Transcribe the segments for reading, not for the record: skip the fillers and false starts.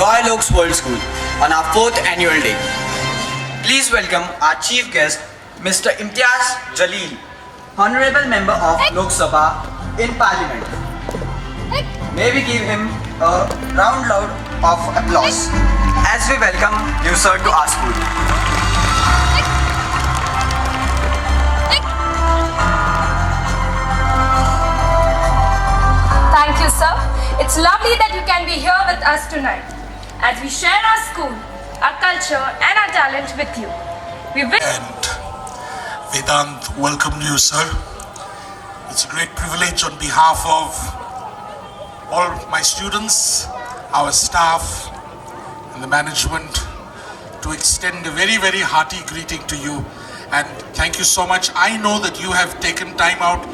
Royal Oaks World School on our 4th annual day. Please welcome our chief guest, Mr. Imtiaz Jaleel, Honorable Member of Lok Sabha in Parliament. May we give him a round loud of applause as we welcome you, sir, to our school. Thank you, sir. It's lovely that you can be here with us tonight as we share our school, our culture and our talent with you. And Vedant welcomed you, sir. It's a great privilege on behalf of all my students, our staff and the management to extend a very, very hearty greeting to you. And thank you so much. I know that you have taken time out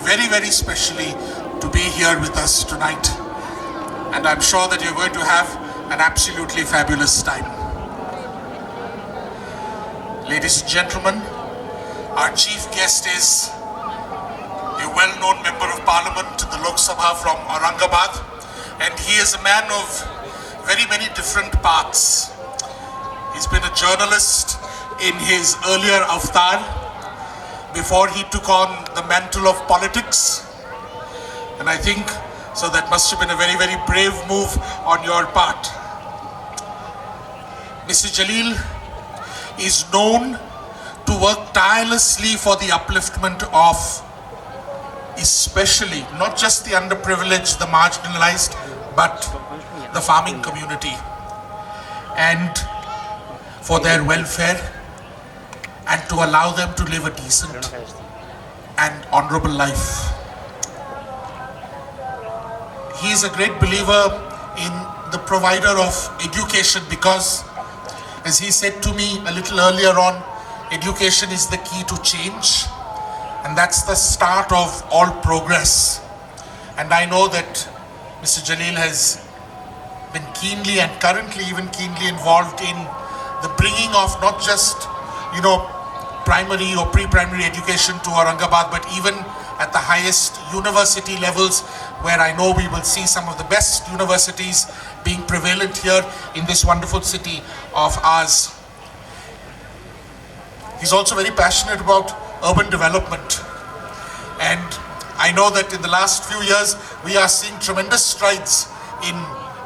very, very specially to be here with us tonight. And I'm sure that you're going to have an absolutely fabulous time. Ladies and gentlemen, our chief guest is a well-known member of parliament to the Lok Sabha from Aurangabad, and he is a man of very many different paths. He's been a journalist in his earlier avatar before he took on the mantle of politics, and I think so that must have been a very, very brave move on your part. Mr. Jaleel is known to work tirelessly for the upliftment of especially not just the underprivileged, the marginalized, but the farming community, and for their welfare and to allow them to live a decent and honorable life. He is a great believer in the provider of education because, as he said to me a little earlier on, education is the key to change, and that's the start of all progress. And I know that Mr. Jaleel has been keenly and currently even keenly involved in the bringing of not just, primary or pre-primary education to Aurangabad, but even at the highest university levels, where I know we will see some of the best universities being prevalent here in this wonderful city of ours. He's also very passionate about urban development. And I know that in the last few years, we are seeing tremendous strides in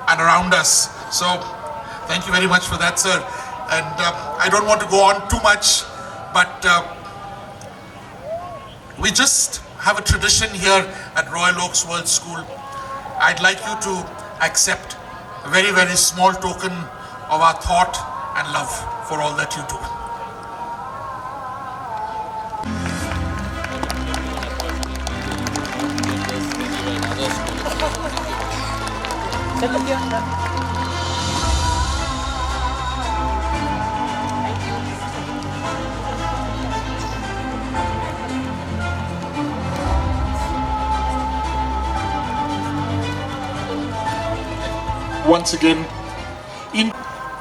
and around us. So thank you very much for that, sir. And I don't want to go on too much, but we just have a tradition here at Royal Oaks World School. I'd like you to accept a very, very small token of our thought and love for all that you do. Once again,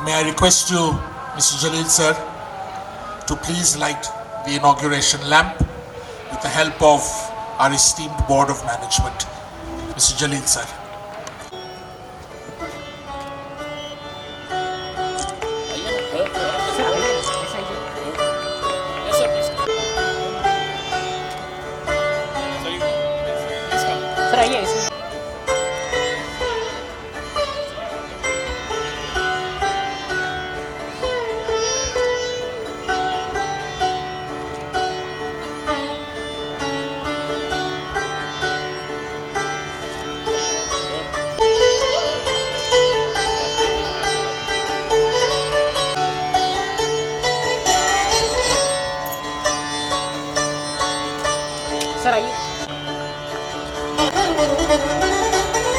may I request you, Mr. Jaleel sir, to please light the inauguration lamp with the help of our esteemed Board of Management. Mr. Jaleel sir.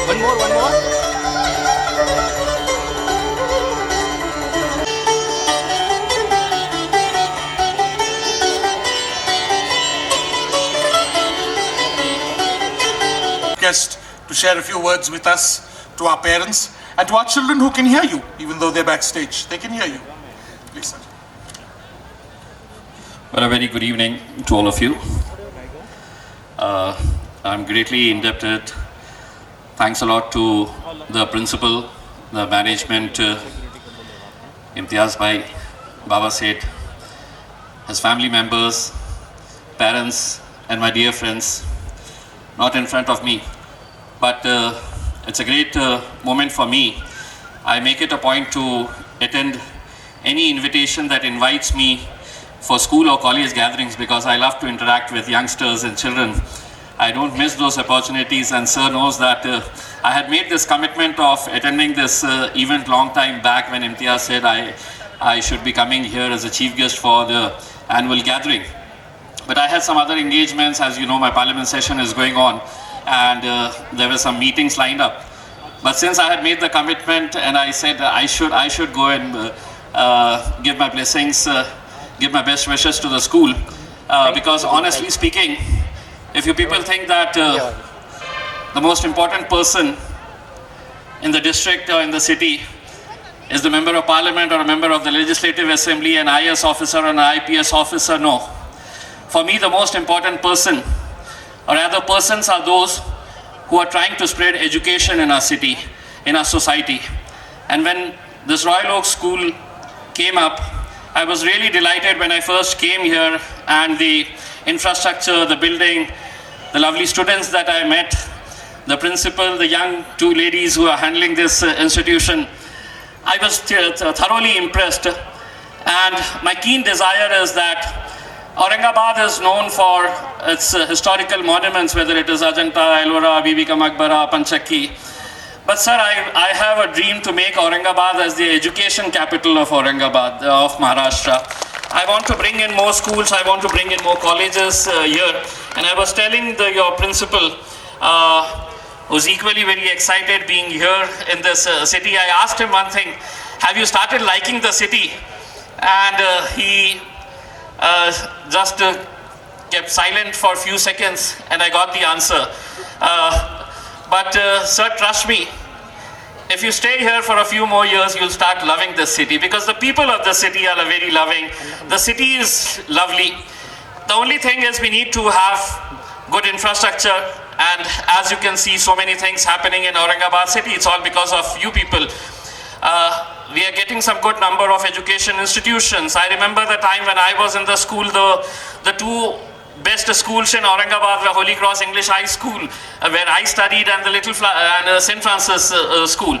One more. Guest to share a few words with us, to our parents, and to our children who can hear you, even though they're backstage. They can hear you. Please, sir. Well, a very good evening to all of you. I'm greatly indebted. Thanks a lot to the principal, the management, Imtiaz Bhai, Baba Seth, his family members, parents, and my dear friends, not in front of me, but it's a great moment for me. I make it a point to attend any invitation that invites me for school or college gatherings because I love to interact with youngsters and children. I don't miss those opportunities, and sir knows that I had made this commitment of attending this event long time back when Imtiaz said I should be coming here as a chief guest for the annual gathering. But I had some other engagements. As you know, my parliament session is going on, and there were some meetings lined up. But since I had made the commitment and I said I should go and give my blessings, give my best wishes to the school, because honestly speaking, if you people think that the most important person in the district or in the city is the member of parliament or a member of the legislative assembly, an IAS officer or an IPS officer, no. For me, the most important person, or rather persons, are those who are trying to spread education in our city, in our society. And when this Royal Oak School came up, I was really delighted when I first came here, and the infrastructure, the building, the lovely students that I met, the principal, the young two ladies who are handling this institution, I was thoroughly impressed. And my keen desire is that Aurangabad is known for its historical monuments, whether it is Ajanta, Ellora, Bibi Ka Maqbara, Panchakki. But sir, I have a dream to make Aurangabad as the education capital of Aurangabad, of Maharashtra. I want to bring in more schools, I want to bring in more colleges here. And I was telling your principal, who's equally very excited being here in this city, I asked him one thing: have you started liking the city? And he just kept silent for a few seconds, and I got the answer. But sir, trust me, if you stay here for a few more years, you'll start loving this city, because the people of the city are very loving. The city is lovely. The only thing is we need to have good infrastructure, and as you can see, so many things happening in Aurangabad city. It's all because of you people. We are getting some good number of education institutions. I remember the time when I was in the school, the two best schools in Aurangabad were Holy Cross English High School, where I studied, and the St. Francis School.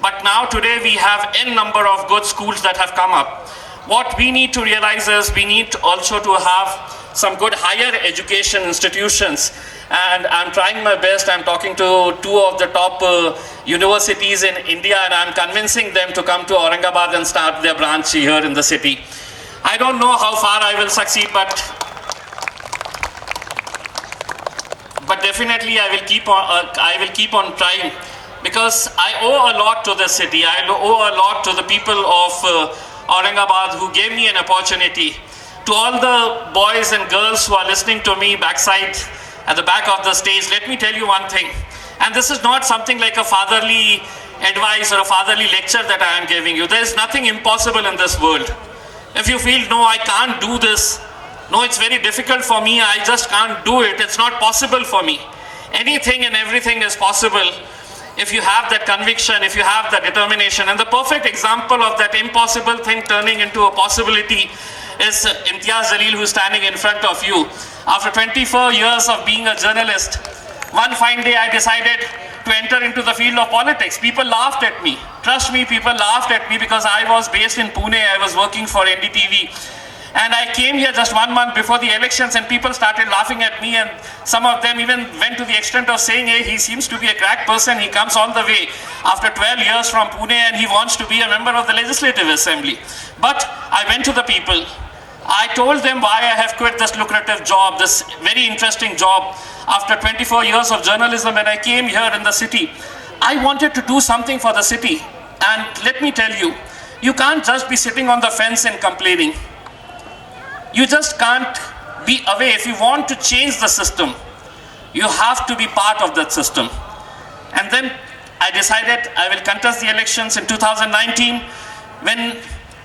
But now today we have n number of good schools that have come up. What we need to realize is we need also to have some good higher education institutions. And I'm trying my best. I'm talking to two of the top universities in India, and I'm convincing them to come to Aurangabad and start their branch here in the city. I don't know how far I will succeed, but definitely I will keep on trying, because I owe a lot to the city. I owe a lot to the people of Aurangabad who gave me an opportunity. To all the boys and girls who are listening to me backside at the back of the stage, let me tell you one thing. And this is not something like a fatherly advice or a fatherly lecture that I am giving you. There is nothing impossible in this world. If you feel, no, I can't do this, no, it's very difficult for me, I just can't do it, it's not possible for me. Anything and everything is possible if you have that conviction, if you have that determination. And the perfect example of that impossible thing turning into a possibility is Imtiaz Jalil, who's standing in front of you. After 24 years of being a journalist, one fine day I decided to enter into the field of politics. People laughed at me. Trust me, people laughed at me, because I was based in Pune, I was working for NDTV. And I came here just 1 month before the elections, and people started laughing at me, and some of them even went to the extent of saying, hey, he seems to be a crack person, he comes all the way after 12 years from Pune and he wants to be a member of the Legislative Assembly. But I went to the people. I told them why I have quit this lucrative job, this very interesting job, after 24 years of journalism, and I came here in the city. I wanted to do something for the city. And let me tell you, you can't just be sitting on the fence and complaining. You just can't be away. If you want to change the system, you have to be part of that system. And then I decided I will contest the elections in 2019, when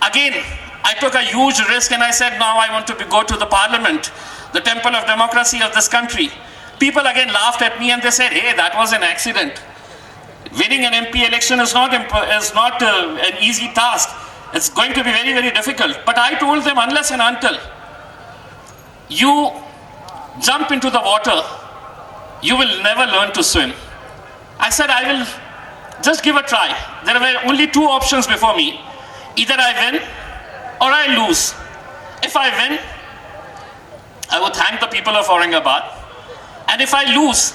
again I took a huge risk, and I said, now I want to go to the parliament, the temple of democracy of this country. People again laughed at me, and they said, hey, that was an accident. Winning an MP election is not an easy task. It's going to be very, very difficult. But I told them, unless and until you jump into the water, you will never learn to swim. I said, I will just give a try. There were only two options before me. Either I win or I lose. If I win, I would thank the people of Aurangabad. And if I lose,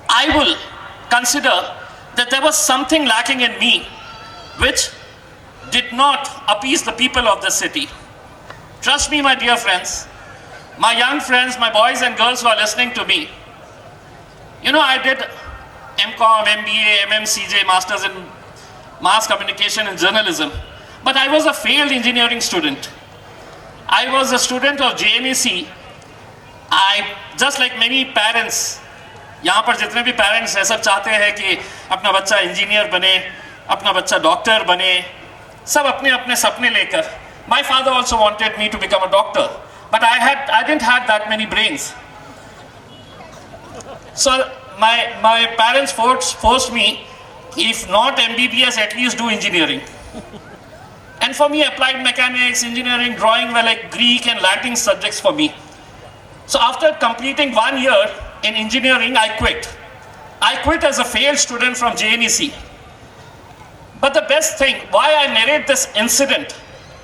I will consider that there was something lacking in me which did not appease the people of the city. Trust me, my dear friends, my young friends, my boys and girls who are listening to me. You know, I did MCOM, MBA, MMCJ, Masters in Mass Communication and Journalism. But I was a failed engineering student. I was a student of JNEC. Just like many parents, यहाँ पर जितने भी parents हैं सब चाहते हैं कि अपना बच्चा इंजीनियर बने, अपना बच्चा डॉक्टर बने, सब अपने अपने सपने लेकर. My father also wanted me to become a doctor, but I didn't have that many brains. So my parents forced me, if not MBBS, at least do engineering. And for me, applied mechanics, engineering, drawing were like Greek and Latin subjects for me. So after completing 1 year in engineering, I quit. I quit as a failed student from JNEC. But the best thing, why I narrate this incident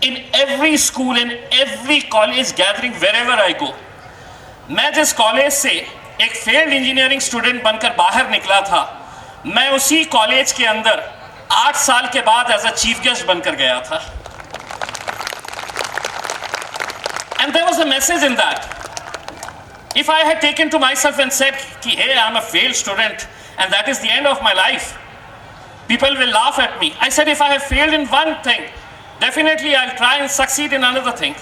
in every school, in every college gathering, wherever I go. मैं जिस college से एक failed engineering student बनकर बाहर निकला था, मैं उसी कॉलेज के अंदर 8 साल के बाद एज अ चीफ गेस्ट बनकर गया था. And there was a message in that. If I had taken to myself and said, hey, I'm a failed student and that is the end of my life, people will laugh at me. I said, if I have failed in one thing, definitely I'll try and succeed in another thing.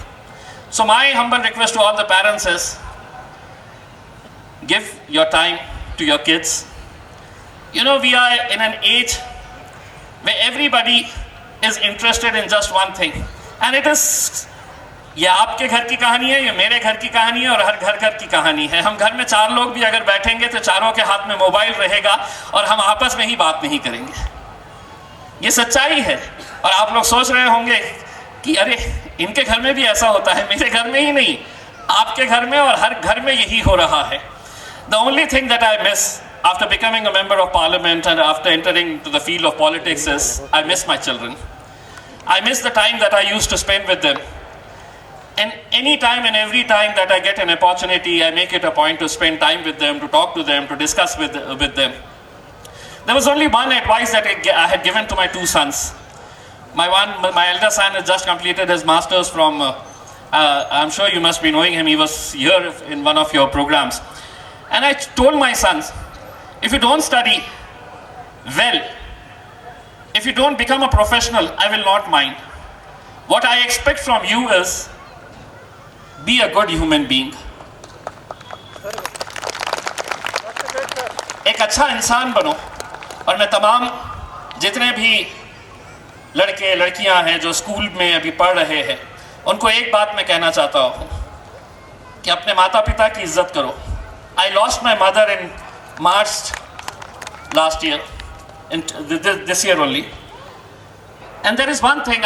So my humble request to all the parents is, give your time to your kids. You know, we are in an age where everybody is interested in just one thing. And it is, ये आपके घर की कहानी है, ये मेरे घर की कहानी है और हर घर की कहानी है. हम घर में 4 लोग भी अगर बैठेंगे तो चारों के हाथ में मोबाइल रहेगा और हम आपस में ही बात नहीं करेंगे. ये सच्चाई है. और आप लोग सोच रहे होंगे कि अरे इनके घर में भी ऐसा होता है. मेरे घर में ही नहीं, आपके घर में और हर घर में यही हो रहा है. The only thing that I miss after becoming a member of parliament and after entering to the field of politics is I miss my children. I miss the time that I used to spend with them. And any time and every time that I get an opportunity, I make it a point to spend time with them, to talk to them, to discuss with them. There was only one advice that I had given to my 2 sons. My elder son has just completed his master's from, I'm sure you must be knowing him, he was here in one of your programs. And I told my sons, if you don't study well, if you don't become a professional, I will not mind. What I expect from you is, be a good human being. एक अच्छा इंसान बनो. और मैं तमाम जितने भी लड़के लड़कियां हैं जो स्कूल में अभी पढ़ रहे हैं, उनको एक बात मैं कहना चाहता हूँ कि अपने माता पिता की इज्जत करो. I lost my mother in March last year, in this year only. And there is one thing,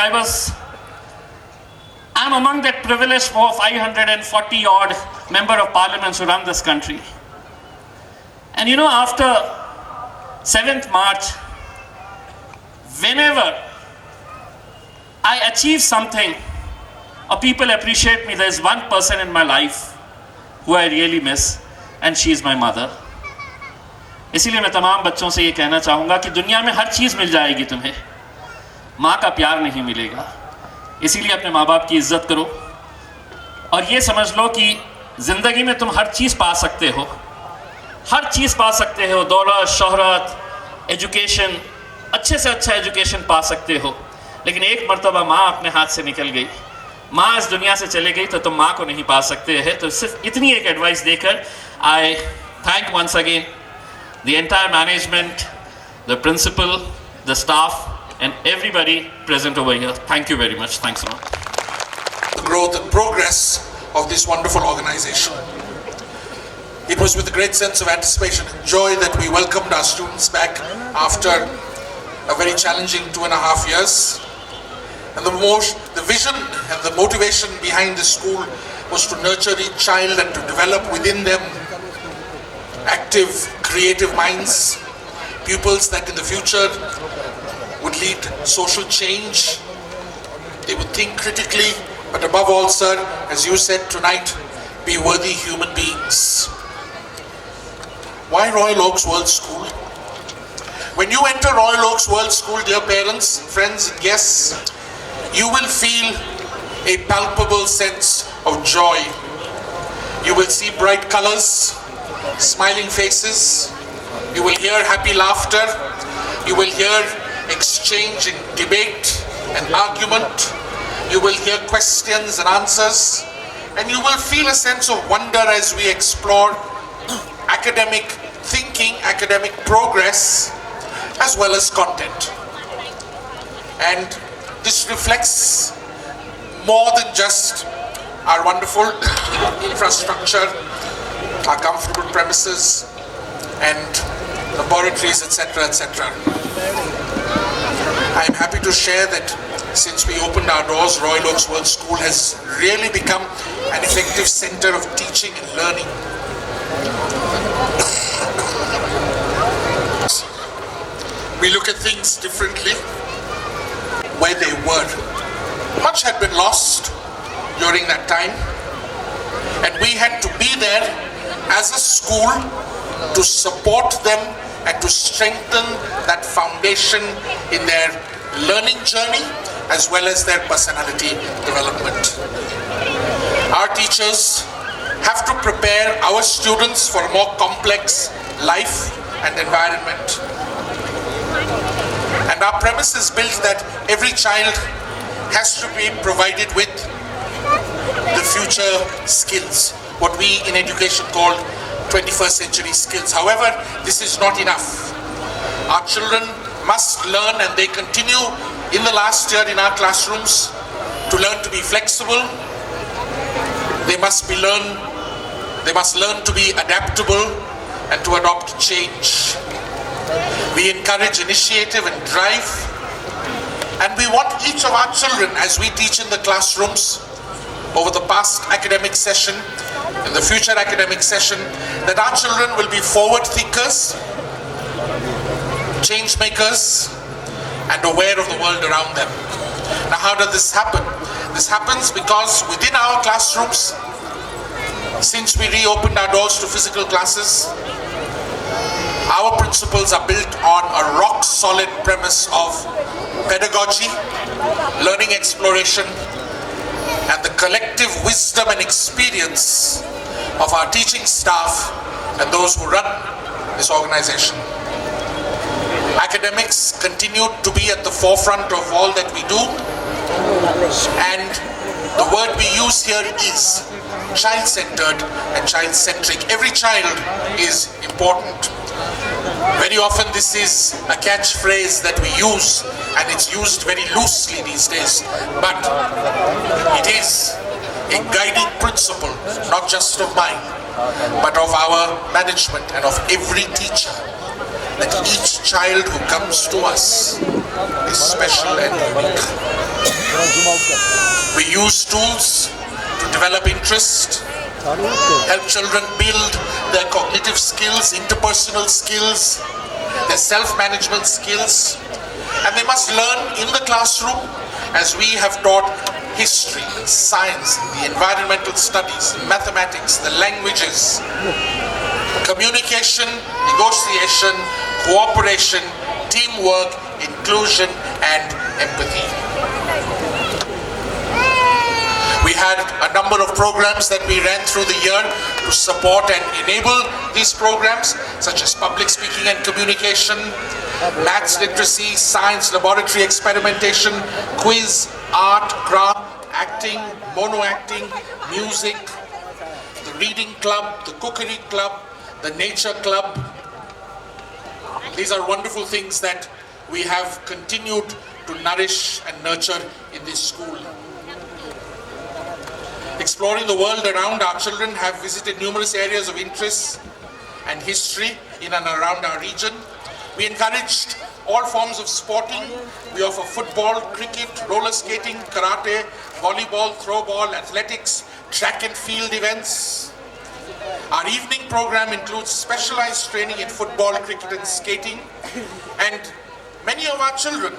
I'm among that privileged 540 odd member of parliaments who run this country. And you know, after 7th March, whenever I achieve something or people appreciate me, there is one person in my life who I really miss, and she is my mother. इसीलिए मैं तमाम बच्चों से ये कहना चाहूँगा कि दुनिया में हर चीज़ मिल जाएगी तुम्हें, माँ का प्यार नहीं मिलेगा. इसीलिए अपने माँ बाप की इज्जत करो और ये समझ लो कि ज़िंदगी में तुम हर चीज़ पा सकते हो, हर चीज़ पा सकते हो. दौलत, शोहरत, एजुकेशन, अच्छे से अच्छा एजुकेशन पा सकते हो. लेकिन एक मर्तबा माँ अपने हाथ से निकल गई, माँ इस दुनिया से चले गई, तो तुम माँ को नहीं पा सकते हैं. तो सिर्फ इतनी एक एडवाइस देकर I thank once again the entire management, the principal, the staff, and everybody present over here. Thank you very much. Thanks a lot. The growth and progress of this wonderful organization. It was with a great sense of anticipation and joy that we welcomed our students back after a very challenging 2.5 years. And the vision and the motivation behind the school was to nurture each child and to develop within them active, creative minds, pupils that in the future would lead social change. They would think critically, but above all, sir, as you said tonight, be worthy human beings. Why Royal Oaks World School? When you enter Royal Oaks World School, dear parents, friends and guests, you will feel a palpable sense of joy. You will see bright colors, smiling faces. You will hear happy laughter. You will hear exchange in debate and argument. You will hear questions and answers. And you will feel a sense of wonder as we explore academic thinking, academic progress, as well as content. And this reflects more than just our wonderful infrastructure, our comfortable premises, and laboratories, etc., etc. I am happy to share that since we opened our doors, Royal Oaks World School has really become an effective center of teaching and learning. We look at things differently where they were. Much had been lost during that time, and we had to be there as a school to support them and to strengthen that foundation in their learning journey as well as their personality development. Our teachers have to prepare our students for a more complex life and environment. And our premise is built that every child has to be provided with the future skills, what we in education call 21st century skills. However, this is not enough. Our children must learn, and they continue in the last year in our classrooms to learn to be flexible. They must learn to be adaptable and to adopt change. We encourage initiative and drive, and we want each of our children, as we teach in the classrooms over the past academic session, in the future academic session, that our children will be forward thinkers, change makers, and aware of the world around them. Now, how does this happen? This happens because within our classrooms, since we reopened our doors to physical classes, our principles are built on a rock-solid premise of pedagogy, learning exploration, and the collective wisdom and experience of our teaching staff and those who run this organization. Academics continue to be at the forefront of all that we do, and the word we use here is child-centered and child-centric. Every child is important. Very often this is a catchphrase that we use, and it's used very loosely these days, but it is a guiding principle, not just of mine, but of our management and of every teacher, that each child who comes to us is special and unique. We use tools to develop interest, help children build their cognitive skills, interpersonal skills, their self-management skills, and they must learn in the classroom as we have taught history, science, the environmental studies, mathematics, the languages, communication, negotiation, cooperation, teamwork, inclusion, and empathy. We had a number of programs that we ran through the year to support and enable these programs, such as public speaking and communication, maths literacy, science laboratory experimentation, quiz, art, craft, acting, mono acting, music, the reading club, the cookery club, the nature club. These are wonderful things that we have continued to nourish and nurture in this school. Exploring the world around, our children have visited numerous areas of interest and history in and around our region. We encouraged all forms of sporting. We offer football, cricket, roller skating, karate, volleyball, throwball, athletics, track and field events. Our evening program includes specialized training in football, cricket and skating. And many of our children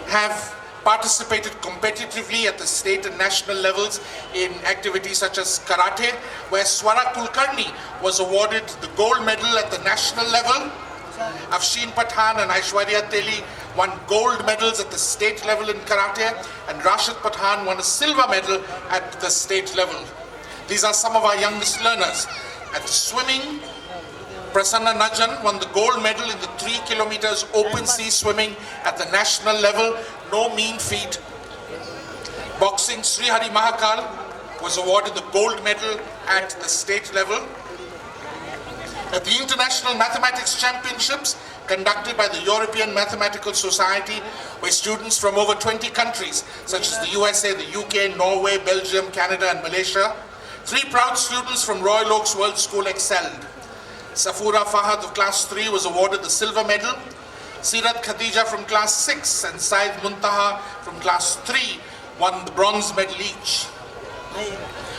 have participated competitively at the state and national levels in activities such as karate, where Swara Kulkarni was awarded the gold medal at the national level. Afshin Pathan and Aishwarya Teli won gold medals at the state level in karate, and Rashid Pathan won a silver medal at the state level. These are some of our youngest learners. At swimming, Prasanna Najan won the gold medal in the 3 kilometers open sea swimming at the national level. No mean feat. Boxing, Sri Hari Mahakal was awarded the gold medal at the state level. At the International Mathematics Championships conducted by the European Mathematical Society, where students from over 20 countries such as the USA, the UK, Norway, Belgium, Canada and Malaysia, 3 proud students from Royal Oaks World School excelled. Safura Fahad of class 3 was awarded the silver medal. Sirat Khadija from class 6 and Said Muntaha from class 3 won the bronze medal each.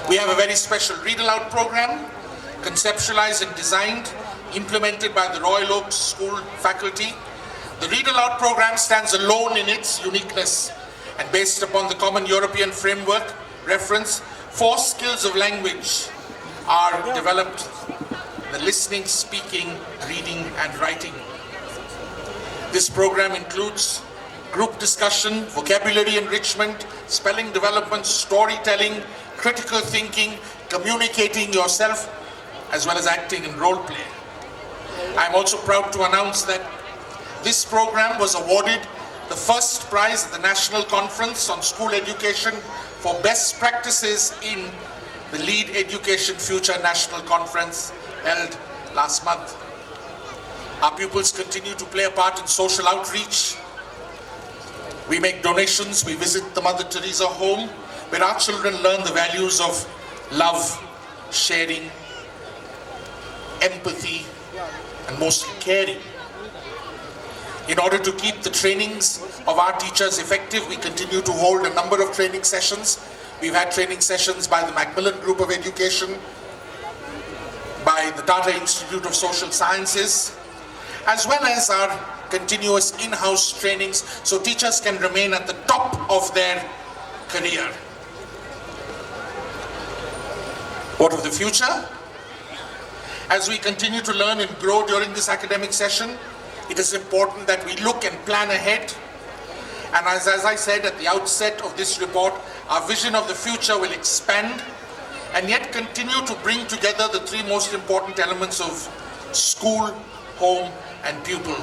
We have a very special read aloud program, conceptualized and designed, implemented by the Royal Oaks School faculty. The read aloud program stands alone in its uniqueness, and based upon the common European framework reference, 4 skills of language are developed: the listening, speaking, reading and writing. This program includes group discussion, vocabulary enrichment, spelling development, storytelling, critical thinking, communicating yourself, as well as acting and role play. I'm also proud to announce that this program was awarded the first prize at the National Conference on School Education for Best Practices in the Lead Education Future National Conference held last month. Our pupils continue to play a part in social outreach. We make donations, we visit the Mother Teresa home, where our children learn the values of love, sharing, empathy, and mostly caring. In order to keep the trainings of our teachers effective, we continue to hold a number of training sessions. We've had training sessions by the Macmillan Group of Education, by the Tata Institute of Social Sciences, as well as our continuous in-house trainings, so teachers can remain at the top of their career. What of the future? As we continue to learn and grow during this academic session, it is important that we look and plan ahead. And as I said at the outset of this report, our vision of the future will expand and yet continue to bring together the 3 most important elements of school, home, and pupil.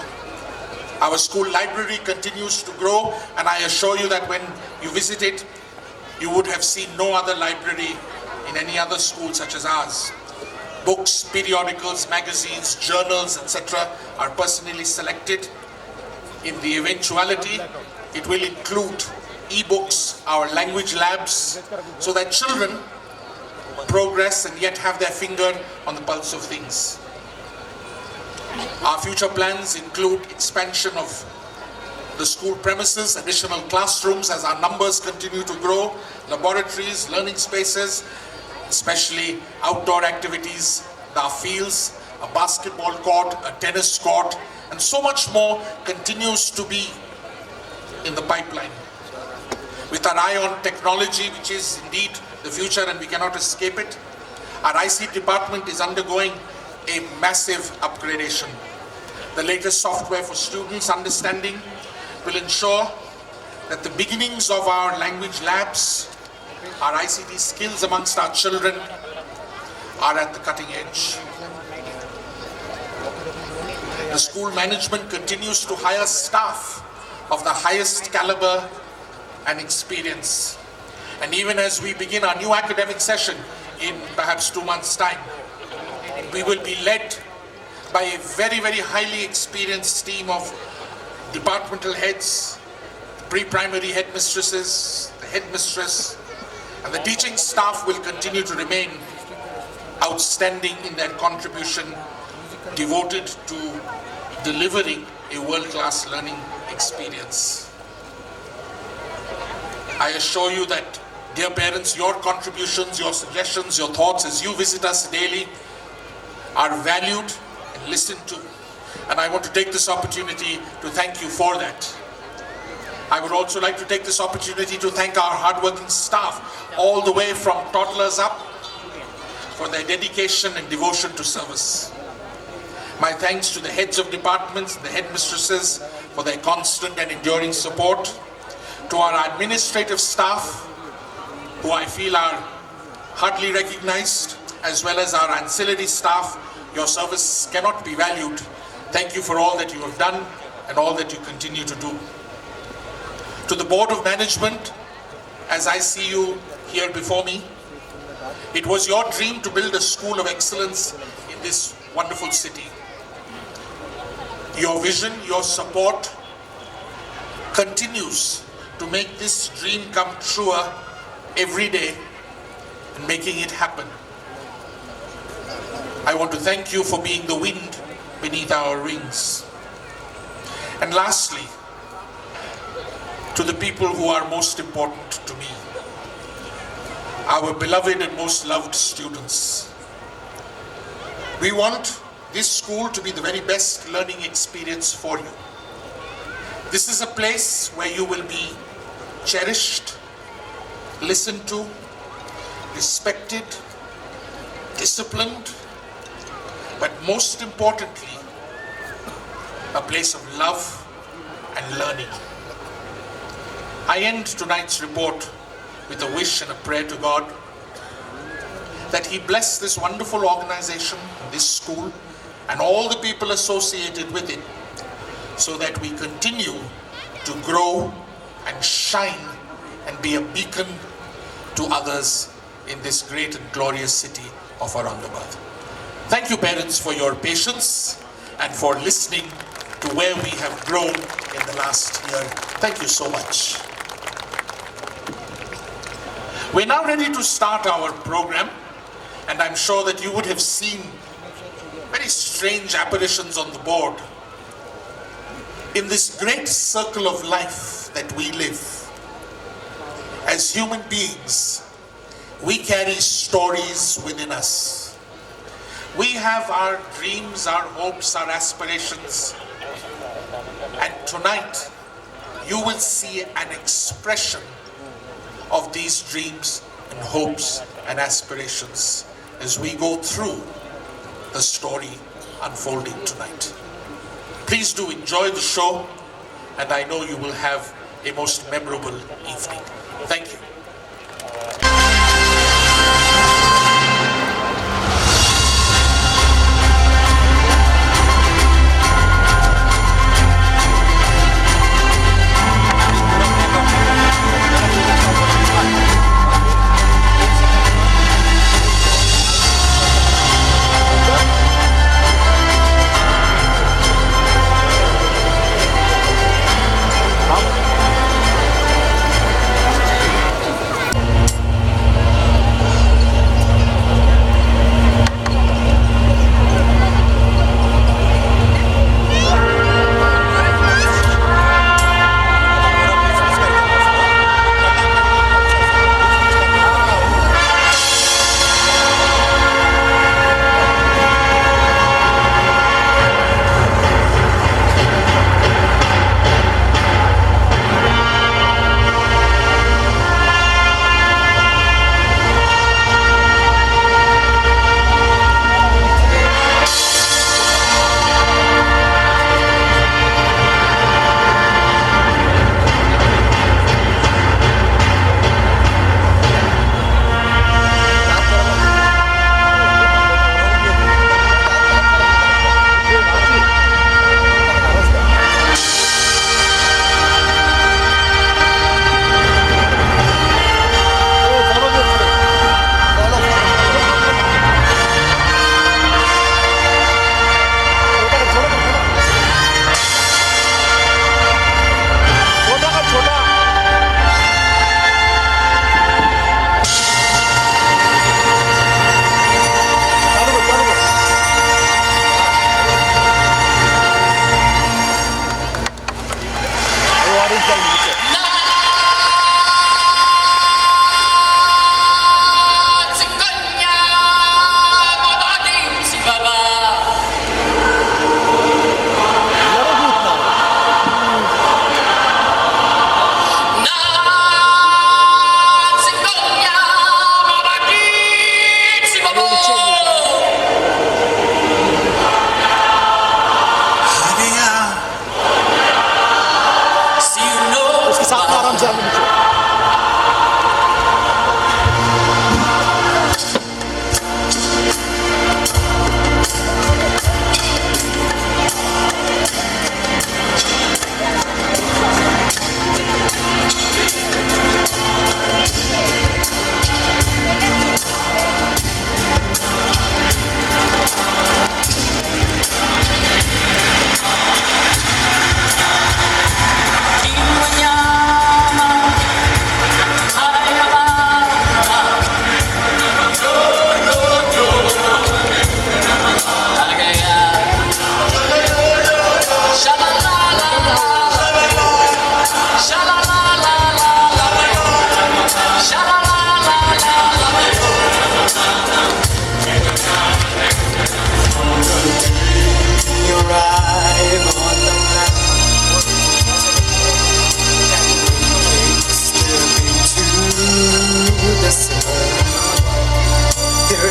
Our school library continues to grow, and I assure you that when you visit it, you would have seen no other library in any other school such as ours. Books, periodicals, magazines, journals, etc. are personally selected. In the eventuality, it will include e-books, our language labs, so that children progress and yet have their finger on the pulse of things. Our future plans include expansion of the school premises, additional classrooms as our numbers continue to grow, laboratories, learning spaces, especially outdoor activities, our fields, a basketball court, a tennis court, and so much more continues to be in the pipeline. With our eye on technology, which is indeed the future and we cannot escape it, our IC department is undergoing a massive upgradation. The latest software for students' understanding will ensure that the beginnings of our language labs, our ICT skills amongst our children are at the cutting edge. The school management continues to hire staff of the highest caliber and experience. And even as we begin our new academic session in perhaps 2 months' time, we will be led by a very, very highly experienced team of departmental heads, pre-primary headmistresses, the headmistress, And the teaching staff will continue to remain outstanding in their contribution, devoted to delivering a world-class learning experience. I assure you that, dear parents, your contributions, your suggestions, your thoughts as you visit us daily are valued and listened to. And I want to take this opportunity to thank you for that. I would also like to take this opportunity to thank our hardworking staff, all the way from toddlers up, for their dedication and devotion to service. My thanks to the heads of departments, the headmistresses, for their constant and enduring support. To our administrative staff, who I feel are hardly recognized, as well as our ancillary staff, your service cannot be valued. Thank you for all that you have done and all that you continue to do. To the Board of Management, as I see you here before me, it was your dream to build a school of excellence in this wonderful city. Your vision, your support continues to make this dream come truer every day and making it happen. I want to thank you for being the wind beneath our wings. And lastly, to the people who are most important to me, our beloved and most loved students. We want this school to be the very best learning experience for you. This is a place where you will be cherished, listened to, respected, disciplined, but most importantly, a place of love and learning. I end tonight's report with a wish and a prayer to God that He bless this wonderful organization, this school, and all the people associated with it, so that we continue to grow and shine and be a beacon to others in this great and glorious city of Aurangabad. Thank you, parents, for your patience and for listening to where we have grown in the last year. Thank you so much. We're now ready to start our program, and I'm sure that you would have seen very strange apparitions on the board. In this great circle of life that we live, as human beings, we carry stories within us. We have our dreams, our hopes, our aspirations. And tonight, you will see an expression of these dreams and hopes and aspirations as we go through the story unfolding tonight. Please do enjoy the show, and I know you will have a most memorable evening. Thank you.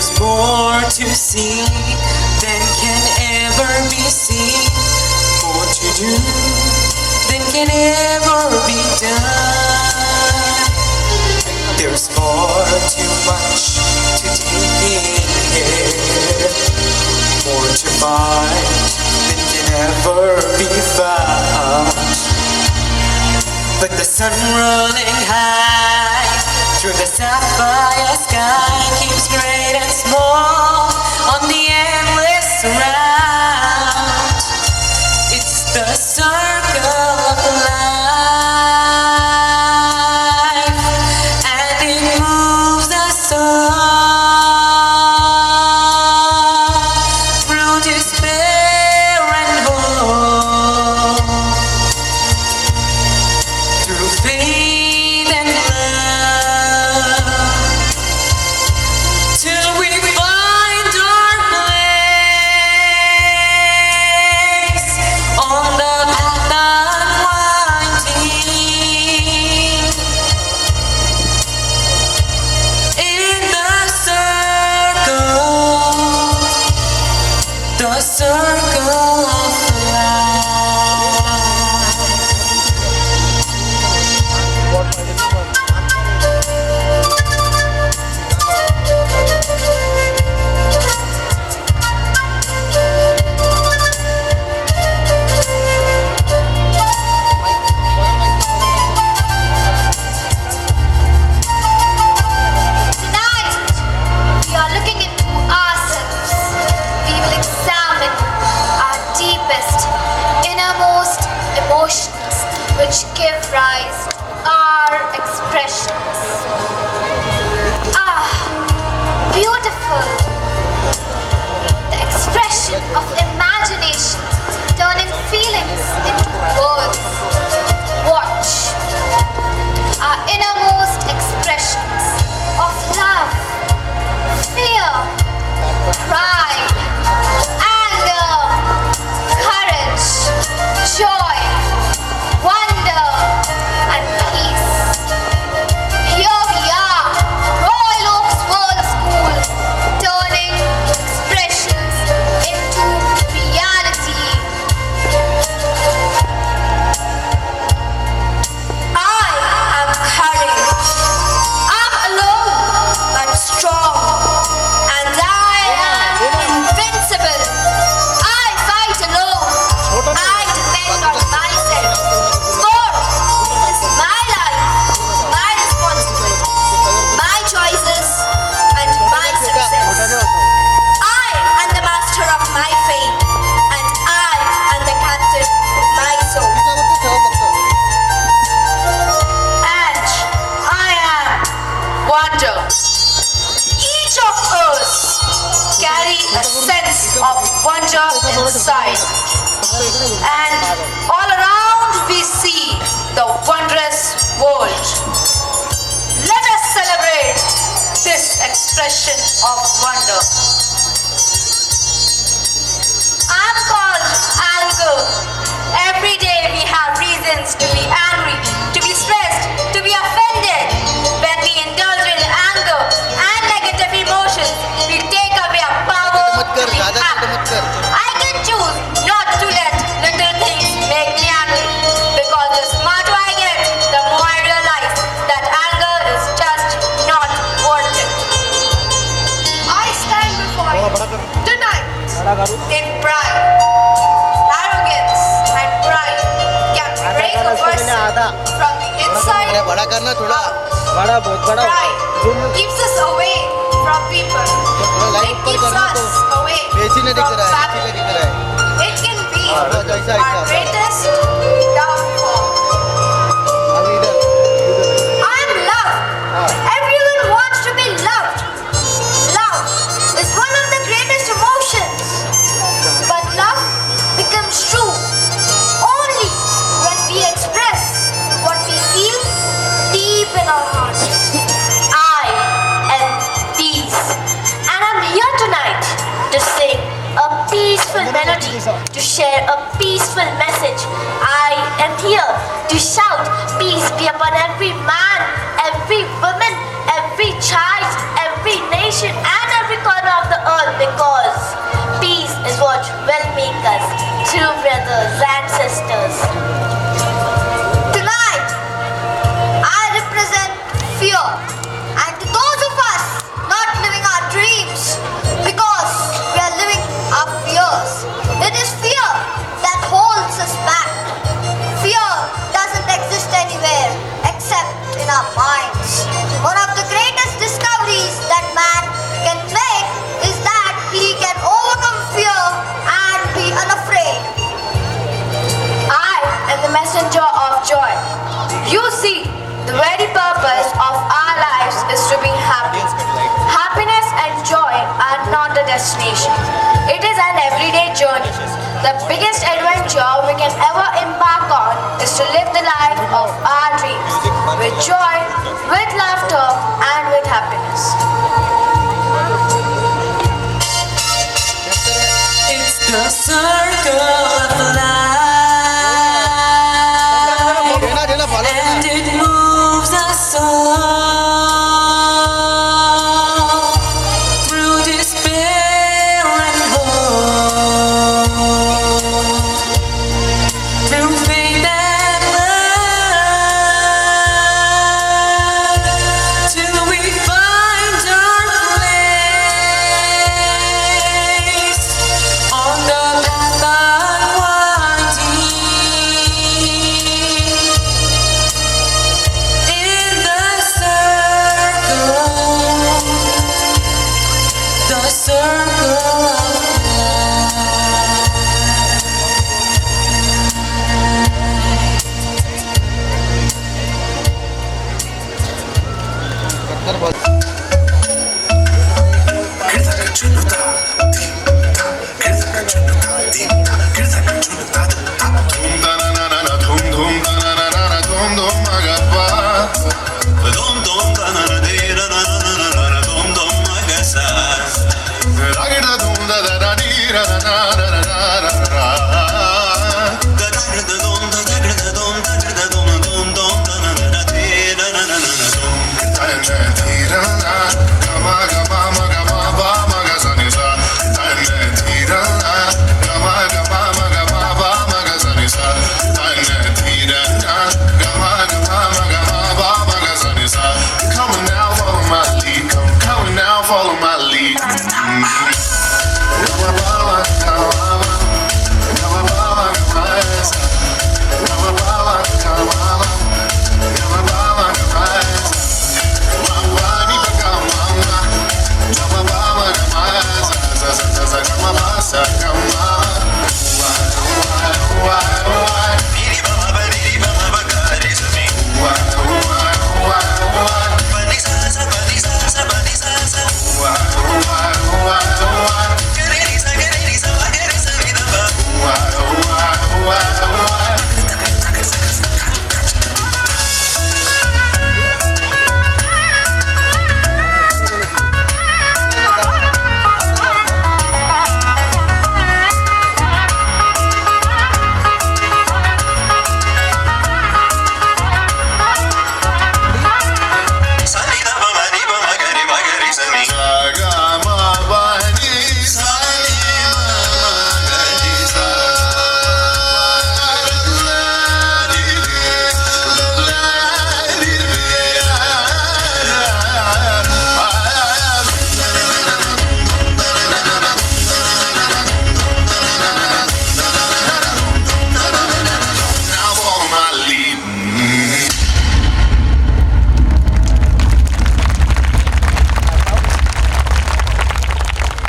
There's more to see than can ever be seen, more to do than can ever be done. There's far too much to take in here, more to find than can ever be found. But the sun rolling high through the sapphire sky keeps great and small on the endless round. It's the circle of life, and it moves us all through despair and hope, through faith and love, till we find our place on the path unwinding, in the circle of Tonight, we are looking into ourselves. We will examine our deepest, innermost emotions which give rise to our expressions. Ah, beautiful! The expression of imagination turning feelings into words. Watch our innermost expressions of love, fear, pride, anger, courage, joy, wonder, and peace. Here we are, Royal Oaks World School, turning expressions into reality. I am courage. I'm alone but strong, and I am invincible. I fight alone. I depend on myself. For this is my life, my responsibility, my choices, and my success. I am the master of my fate, and I am the captain of my soul. And I am wonder. Each of us carry a sense of wonder inside, and all around we see the wondrous world. Let us celebrate this expression of wonder. I'm called anger. Every day we have reasons to be angry, to be stressed, to be offended. When we indulge in anger and negative emotions, we take away our power to be happy. I can choose not to let little things make me angry, because the smarter I get, the more I realize that anger is just not worth it. I stand before you tonight in pride. Arrogance and pride can break a person from the inside out. Pride keeps us away from people. It keeps us away from family. It can be our greatest downfall. I'm loved. Everyone wants to be loved. Love is one of the greatest emotions. But love becomes true only when we express what we feel deep in our hearts. I am peace, and I'm here tonight to sing a peaceful melody, to share a peaceful message. I am here to shout peace be upon every man, every woman, every child, every nation, and every corner You see, the very purpose of our lives is to be happy. Happiness and joy are not a destination. It is an everyday journey. The biggest adventure we can ever embark on is to live the life of our dreams with joy, with laughter, and with happiness. It's the circle of life, and it moves us all through despair and hope, through faith and love, till we find our place on the path unwinding. In the circle of follow my lead.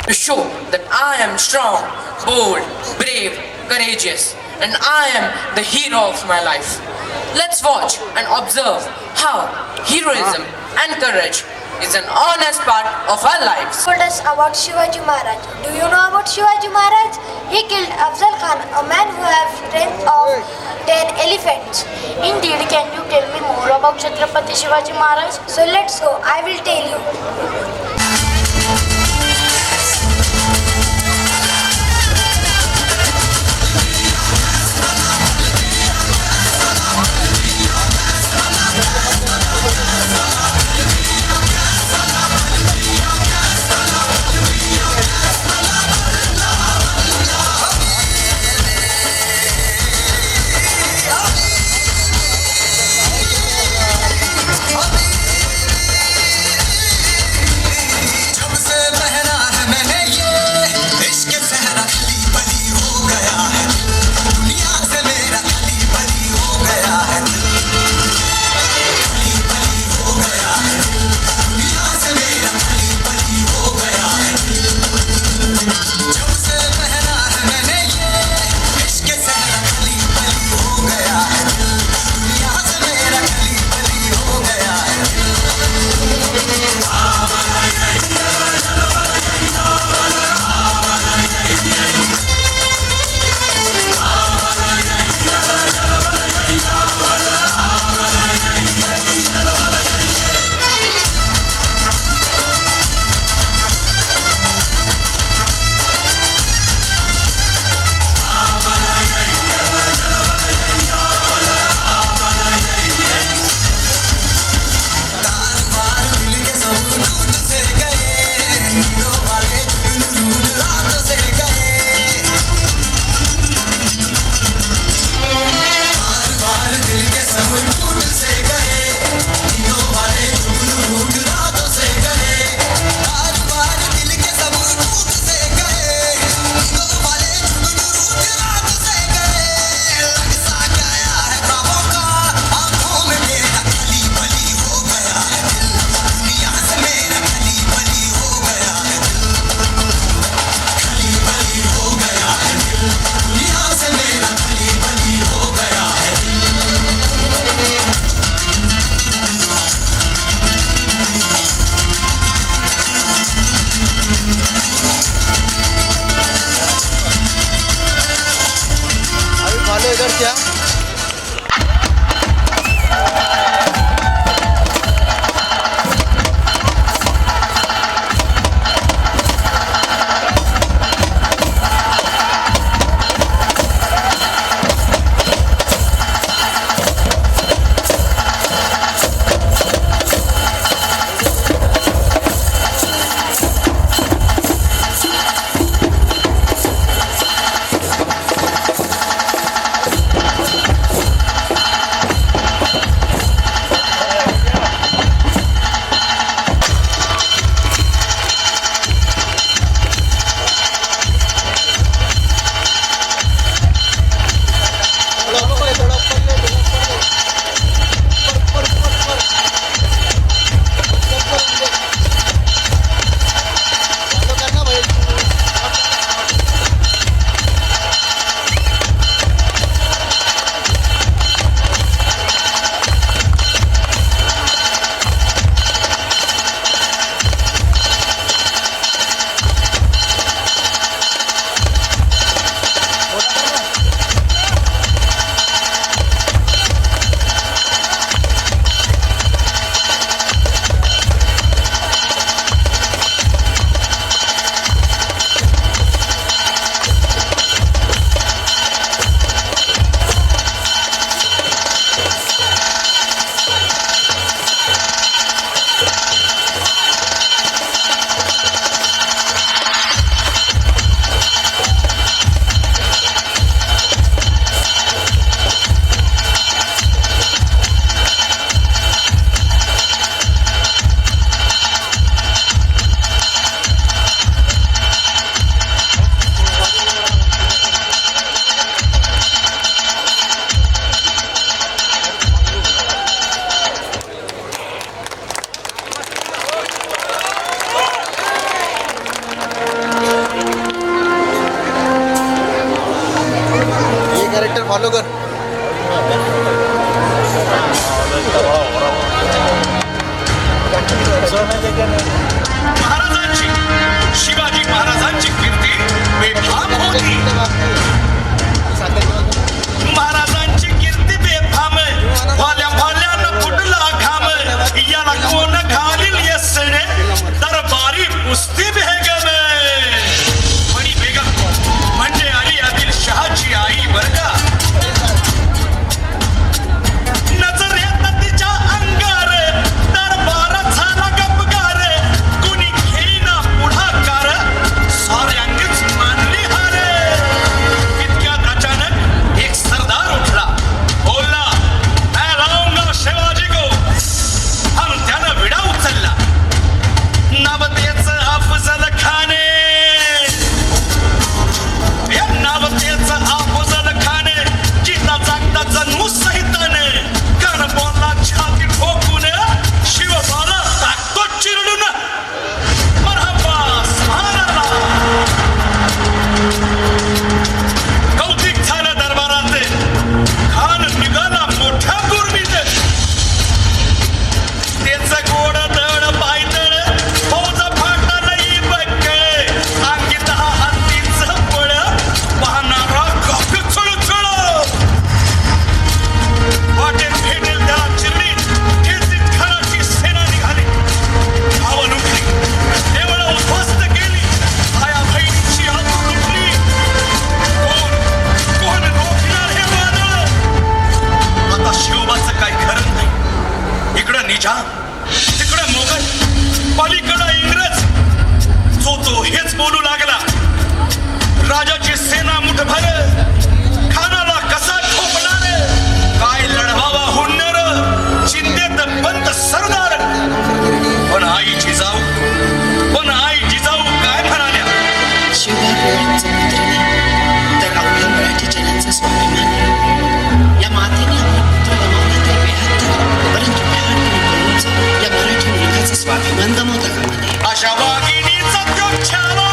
To show that I am strong, bold, brave, courageous, and I am the hero of my life. Let's watch and observe how heroism and courage is an honest part of our lives. Told us about Shivaji Maharaj. Do you know about Shivaji Maharaj? He killed Afzal Khan, a man who had strength of 10 elephants. Indeed, can you tell me more about Chhatrapati Shivaji Maharaj? So let's go, I will tell you. चालू कर. महाराजांची शिवाजी महाराजांची कीर्ती बेफाम होती. महाराजांची कीर्ती बेफाम भाल्या भाल्यानं फुटला घाम याला कोण घालील येसणे दरबारी कुस्ती बेगम मणी बेगम म्हणजे अली आदिल शहाची आई बरका. नजरेत तिच्या अंगार दरबार झाला गपगार कुणी घेईना पुढाकार साऱ्यांनीच मानली हार. इतक्यात अचानक एक सरदार उठला बोलला मैं लाऊंगा शिवाजी को. आणि त्यानं विडा उचलला नावतेच अफजल खाने. या नावतेच अफजल खाने जिता जागता जणू सहिताने कारण बोलला छाती ठोकून शिवबाला टाकतो चिरडून. मरहबा सुभानअल्लाह. कौतिक झालं दरबाराचे खान निघाला मोठ्या गुरमीत. त्याचं गोड दड पायदळ फौज फाटालही बक्कळ अंगित हा हत्तीचं पळ वाहणारा गप चुळचुळ. वाटेत भेटेल त्याला चिरडीत ठेचीत खणाची सेना निघाली. धावण उठली देवळं उद्ध्वस्त केली आया बहिणीची हात लुटली. कोण रोखणार हे वादळ. आता शिवबाचं काय खरं नाही. इकडं निजाम तिकडं मोगल पलीकडं इंग्रज जो तो हेच बोलू लागला. राजाची सेना मुठभर खानाला कसा ठोकणार काय लढवावा हुन्नर चिंतेत पंत सरदार. पण आई जिजाऊ काय म्हणाल्या. शिवरायांचं पुत्र नाही तर अवघ्या मराठी जनांचा स्वाभिमान आहे. या मातेने आपला पुत्र गमावला तरी बेहत्तर परंतु बेहाडपणे करूनच या मराठी मुलगाचा स्वाभिमान गमावता कामा नये. अशा वाघिणीचा तो Chhaava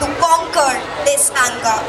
to conquer this anger.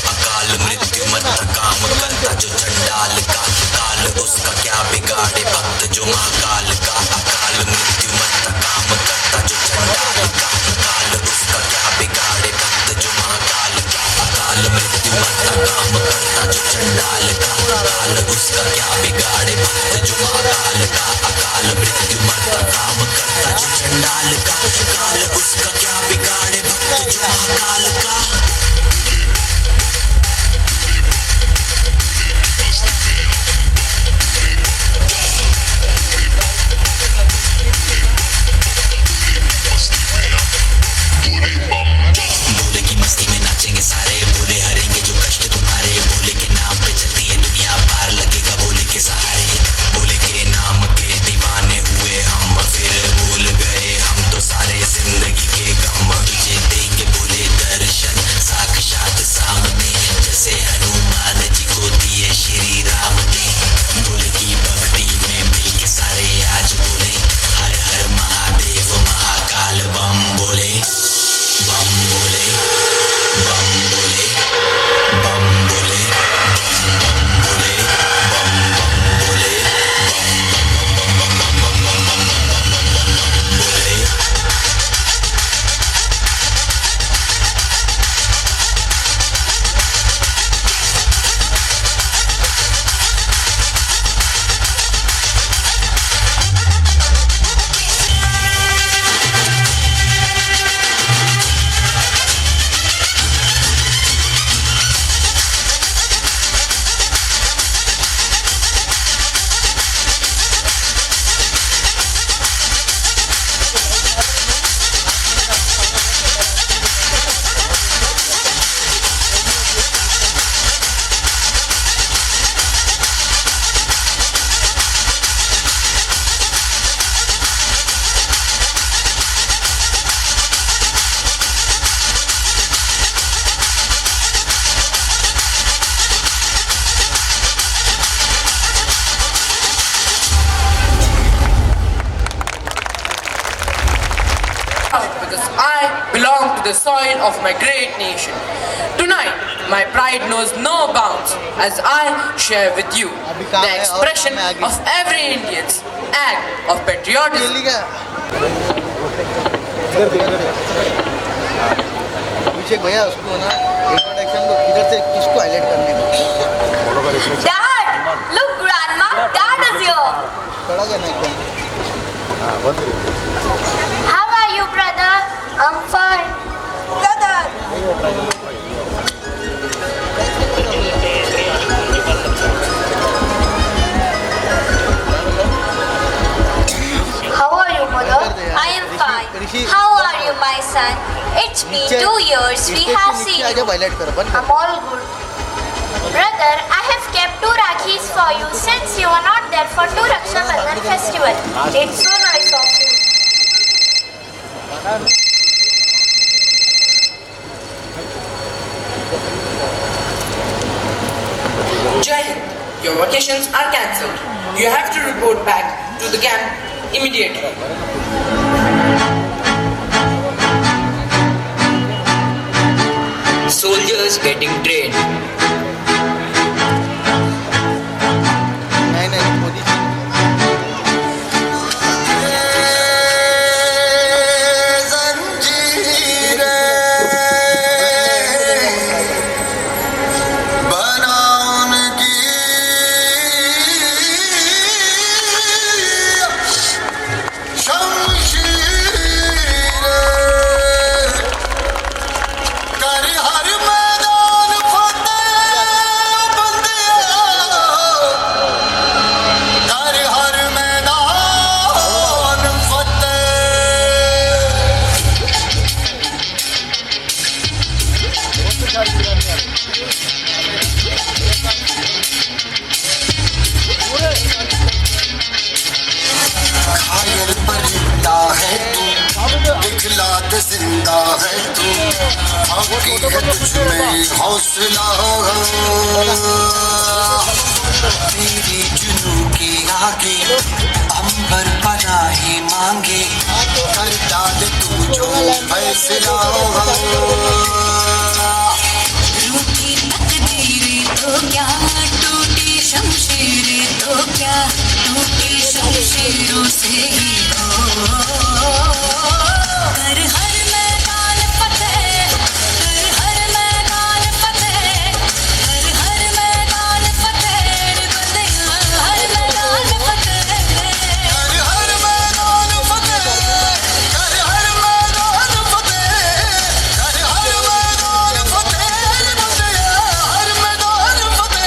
अकाल मृत्यु मत काम करता जो चंडाल का काल उसका क्या बिगाड़े भक्त जो महाकाल का अकाल मृत्यु मत काम करता जो चंडाल का काल उसका क्या बिगाड़े भक्त जो महाकाल का अकाल मृत्यु मत काम करता जो चंडाल का काल उसका क्या बिगाड़े भक्त जो महाकाल का अकाल मृत्यु मत काम करता जो चंडाल का काल उसका क्या बिगाड़े भक्त जो महाकाल का The soil of my great nation. Tonight, my pride knows no bounds as I share with you the expression of every Indian's act of patriotism. Dad! Look, Grandma! Dad is here! How are you, brother? I'm fine. Brother! How are you, mother? I am fine. How are you, my son? It's been 2 years we have seen you. I'm all good. Brother, I have kept 2 Rakhis for you since you are not there for 2 Raksha Bandhan festival. It's so nice of you. Jai, your vacations are cancelled. You have to report back to the camp immediately. Soldiers getting trained. हौसला तेरी जुनू के आगे अंबर पनाहे मांगे कर डाल तू जो फैसला रूठी तकदीरें तो क्या टूटी शमशीरें तो क्या टूटी शमशीरों से ही हो कर हर मैदान फतेह कर हर मैदान फतेह कर हर मैदान फतेह बंदिया हर मैदान फतेह कर हर मैदान फतेह कर हर मैदान फतेह कर हर मैदान फतेह बंदिया हर मैदान फतेह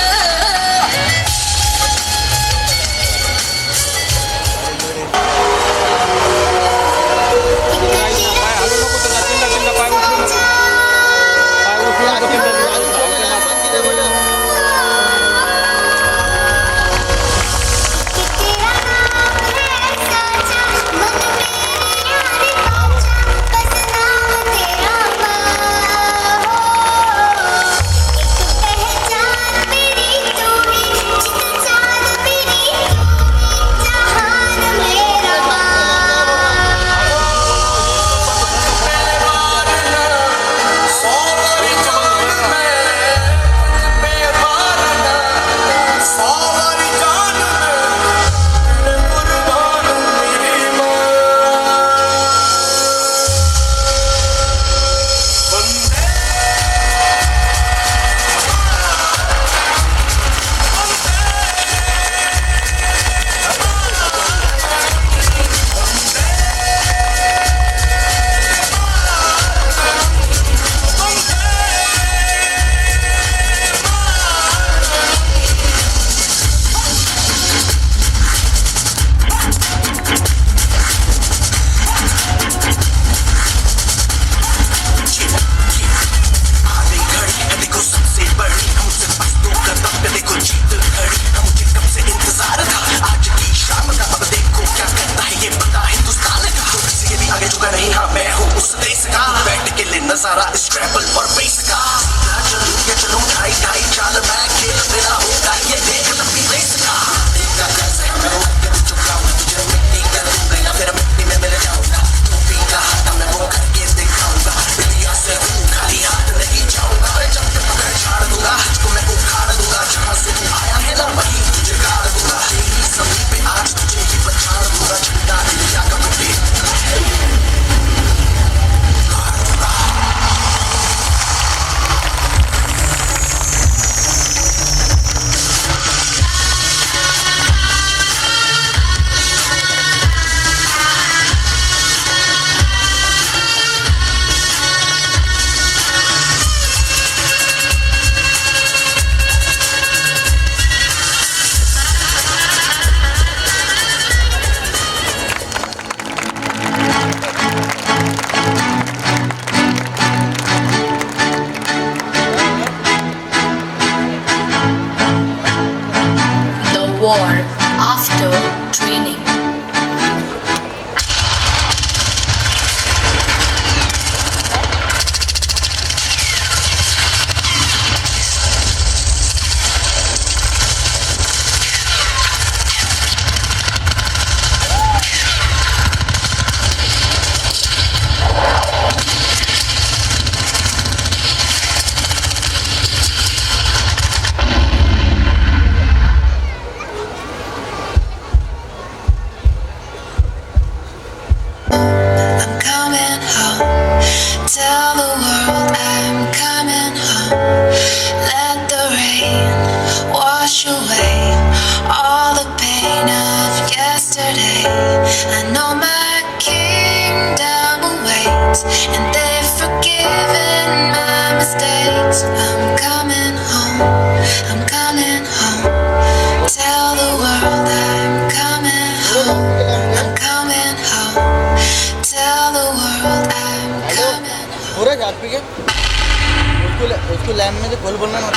उसको लैब में तो खोल बोलना ना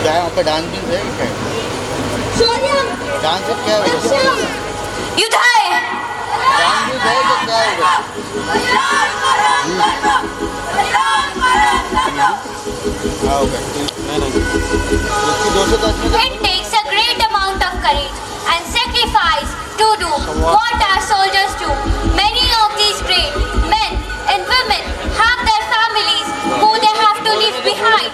क्या है वहाँ पे डांस भी है क्या डांस क्या है युद्ध है डांस है तो क्या है It takes a great amount of courage and sacrifice to do what our soldiers do. Many of these great men and women have their families who they have to leave behind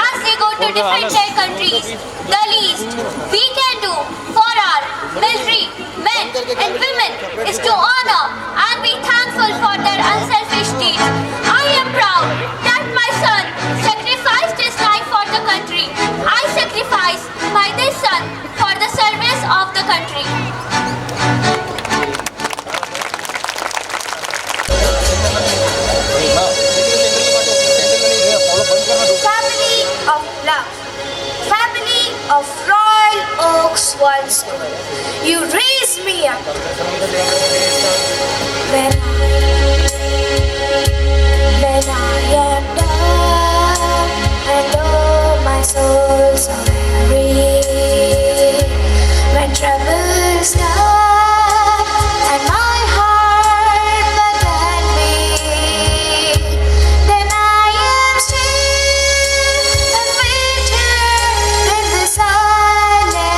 as they go to defend their countries. The least we can do for our military men and women is to honor and be thankful for their unselfish deeds. I am proud that my son sacrificed his life for the country. I sacrifice my this son for the service of the country. Family of love, family of Royal Oaks One School, you raised me up. When I am down and oh my soul so weary, when troubles come and my heart began me, then I am still and waiting in the silence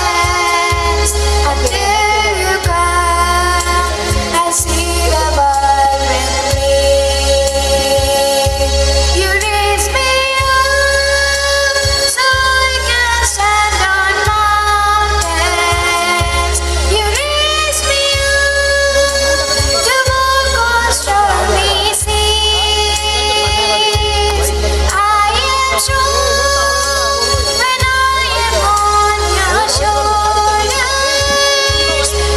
until you come and see the world with me. You raise me up so I can stand on mountains. You raise me up to walk on stormy seas. I am strong when I am on your shoulders.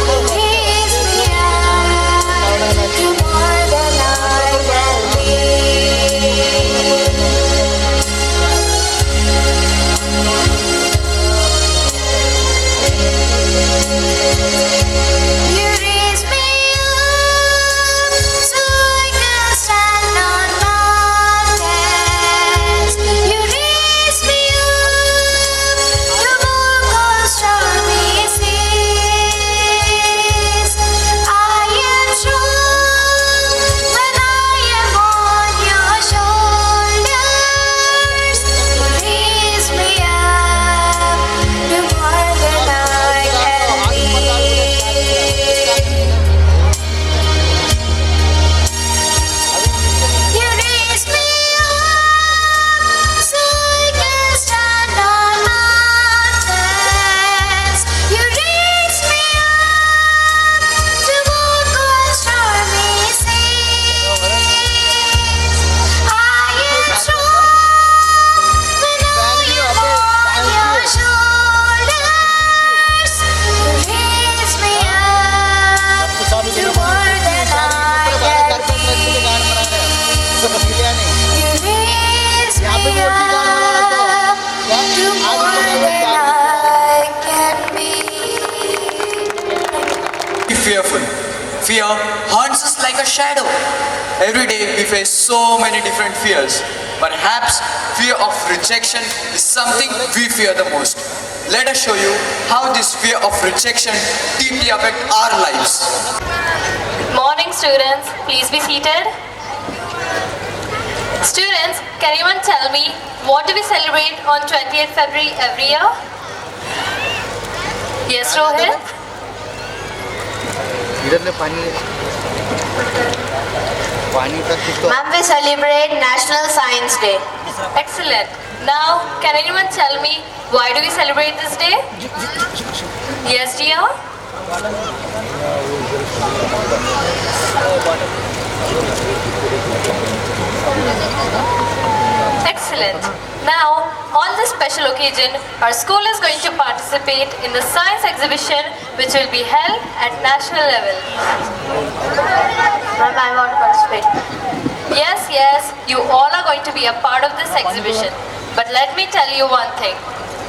You raise me up to more than I can be. You raise me up so I can stand on mountains. You raise me up to walk on stormy seas. I am strong when I am on your shoulders. You raise me up to more than I can be. You raise me up so I can stand on mountains. You raise me up to walk on stormy seas. I am strong when I am on your shoulders. You raise me up to more than I can be. You raise me up to more than I can be. Be fearful. Fear haunts us like a shadow. Every day we face so many different fears. Perhaps fear of rejection is something we fear the most. Let us show you how this fear of rejection deeply affects our lives. Morning students, please be seated. Students, can anyone tell me what do we celebrate on 20th February every year? Yes, Rohit? इधर ले पानी का कुछ तो Ma'am, we celebrate National Science Day. Excellent. Now, can anyone tell me why do we celebrate this day? Yes, dear? Excellent. Now, on this special occasion, our school is going to participate in the science exhibition which will be held at national level. Ma'am, I want to participate. Yes, you all are going to be a part of this exhibition. But let me tell you one thing.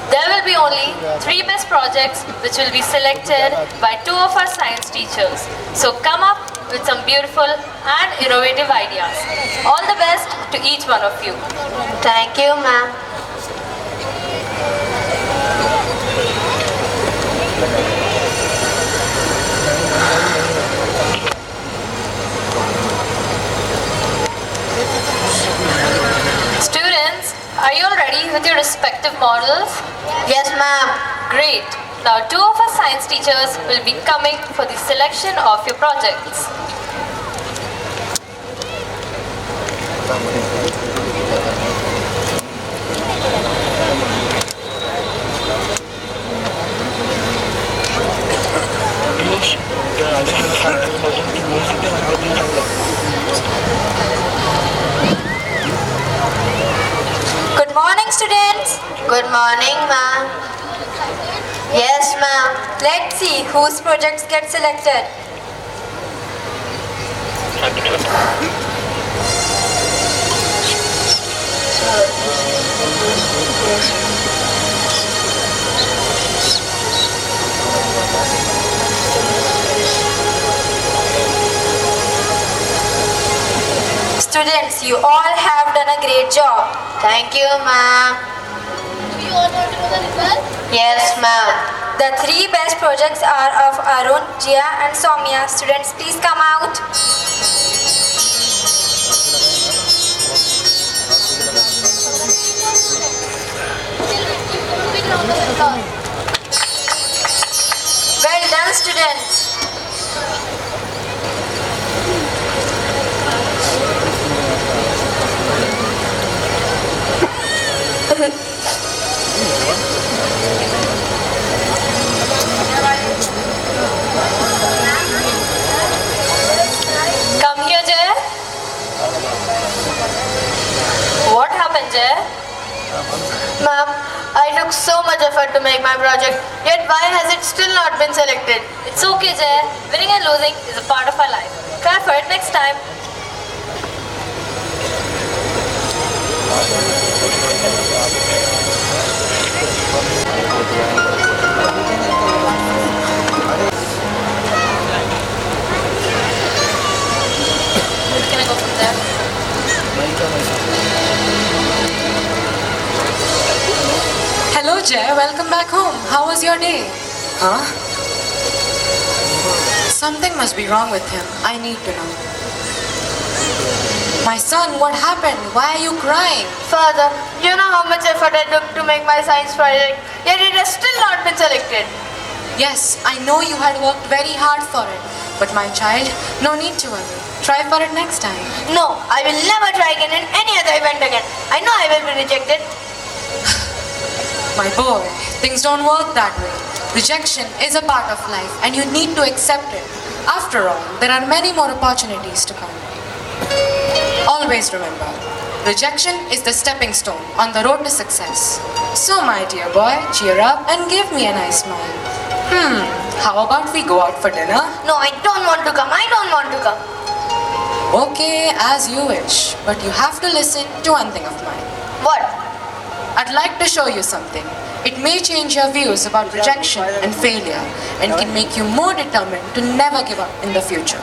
There will be only 3 best projects which will be selected by 2 of our science teachers. So come up with some beautiful and innovative ideas. All the best to each one of you. Thank you, ma'am. ma'am. Great. Now 2 of our science teachers will be coming for the selection of your projects. Good morning, students. Good morning, ma'am. Yes, ma'am. Let's see whose projects get selected. Students, you all have done a great job. Thank you, ma'am. Do you all want to know the result? Yes, ma'am. The 3 best projects are of Arun, Jia and Soumya. Students, please come out. Well done, students. Come here, Jay. What happened, Jay? Ma'am, I took so much effort to make my project, yet why has it still not been selected? It's okay, Jay. Winning and losing is a part of our life. Try for it next time. Can I go from there? Hello, Jay. Welcome back home. How was your day? Huh? Something must be wrong with him. I need to know. My son, what happened? Why are you crying? Father, you know how much effort I took to make my science project, yet it has still not been selected. Yes, I know you had worked very hard for it. But my child, no need to worry. Try for it next time. No, I will never try again in any other event again. I know I will be rejected. My boy, things don't work that way. Rejection is a part of life and you need to accept it. After all, there are many more opportunities to come. Always remember, rejection is the stepping stone on the road to success. So my dear boy, cheer up and give me a nice smile. How about we go out for dinner? No, I don't want to come. I don't want to come. Okay, as you wish. But you have to listen to one thing of mine. What? I'd like to show you something. It may change your views about rejection and failure and can make you more determined to never give up in the future.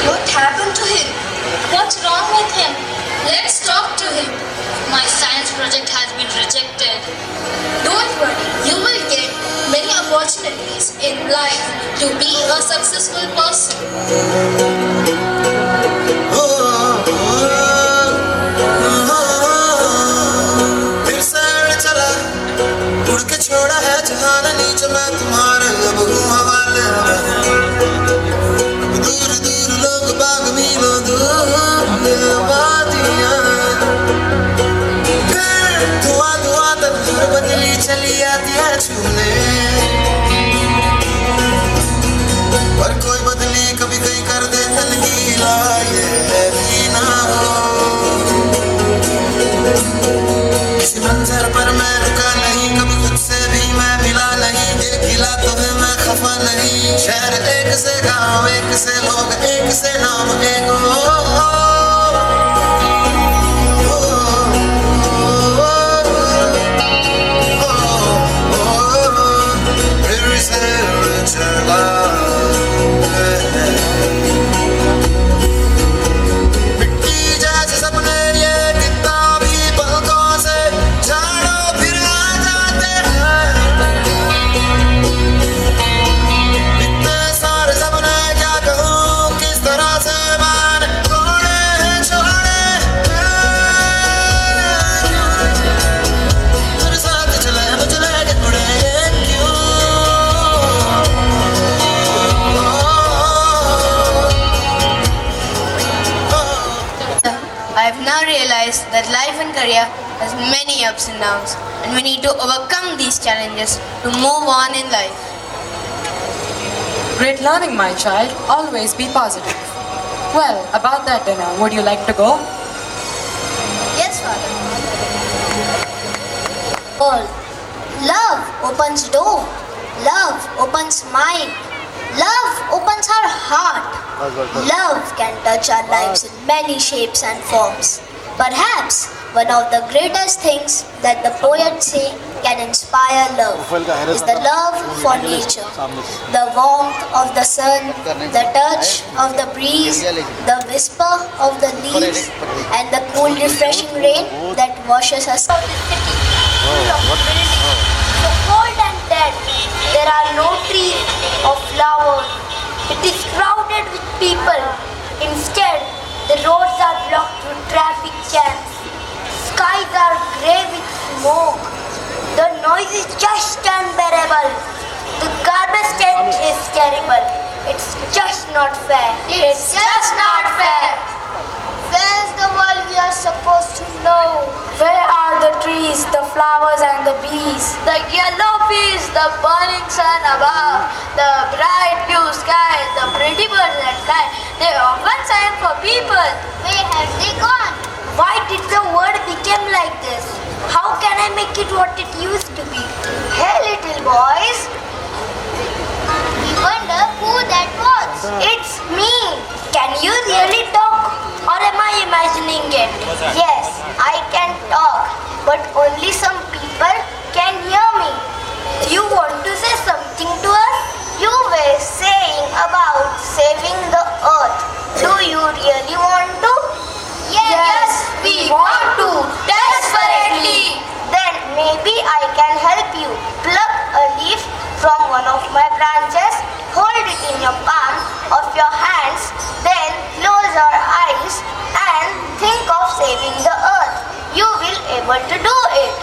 What happened to him? What's wrong with him? Let's talk to him. My science project has been rejected. Don't worry, you will get many opportunities in life to be a successful person. नहीं शहर एक से गांव एक से लोग एक से नाम एक फिर से चला I have now realized that life and career has many ups and downs, and we need to overcome these challenges to move on in life. Great learning, my child. Always be positive. Well, about that dinner, would you like to go? Yes, Father. All. Love opens door. Love opens mind. Love opens our heart. Love can touch our lives in many shapes and forms. Perhaps one of the greatest things that the poets say can inspire love is the love for nature. The warmth of the sun, the touch of the breeze, the whisper of the leaves, and the cool refreshing rain that washes us out. So cold and dead, there are no trees or flowers. It is crowded with people. Instead, the roads are blocked with traffic jams. Skies are grey with smoke. The noise is just unbearable. The garbage stench is terrible. It's just not fair. It's just not fair. Where's the world we are supposed to know? Where are the trees, the flowers and the bees? The yellow peas, the burning sun above, the bright blue sky, the pretty birds that fly. They often sign for people. Where have they gone? Why did the world become like this? How can I make it what it used to be? Hey little boys. We wonder who that was. It's me. Can you really talk? Or am I imagining it? Yes, I can talk, but only some people can hear me. You want to say something to us? You were saying about saving the earth. Do you really want to? Yes, we want to, desperately. Then maybe I can help you. Pluck a leaf from one of my branches, hold it in your palm of your hands, then close your eyes and think of saving the earth. You will able to do it.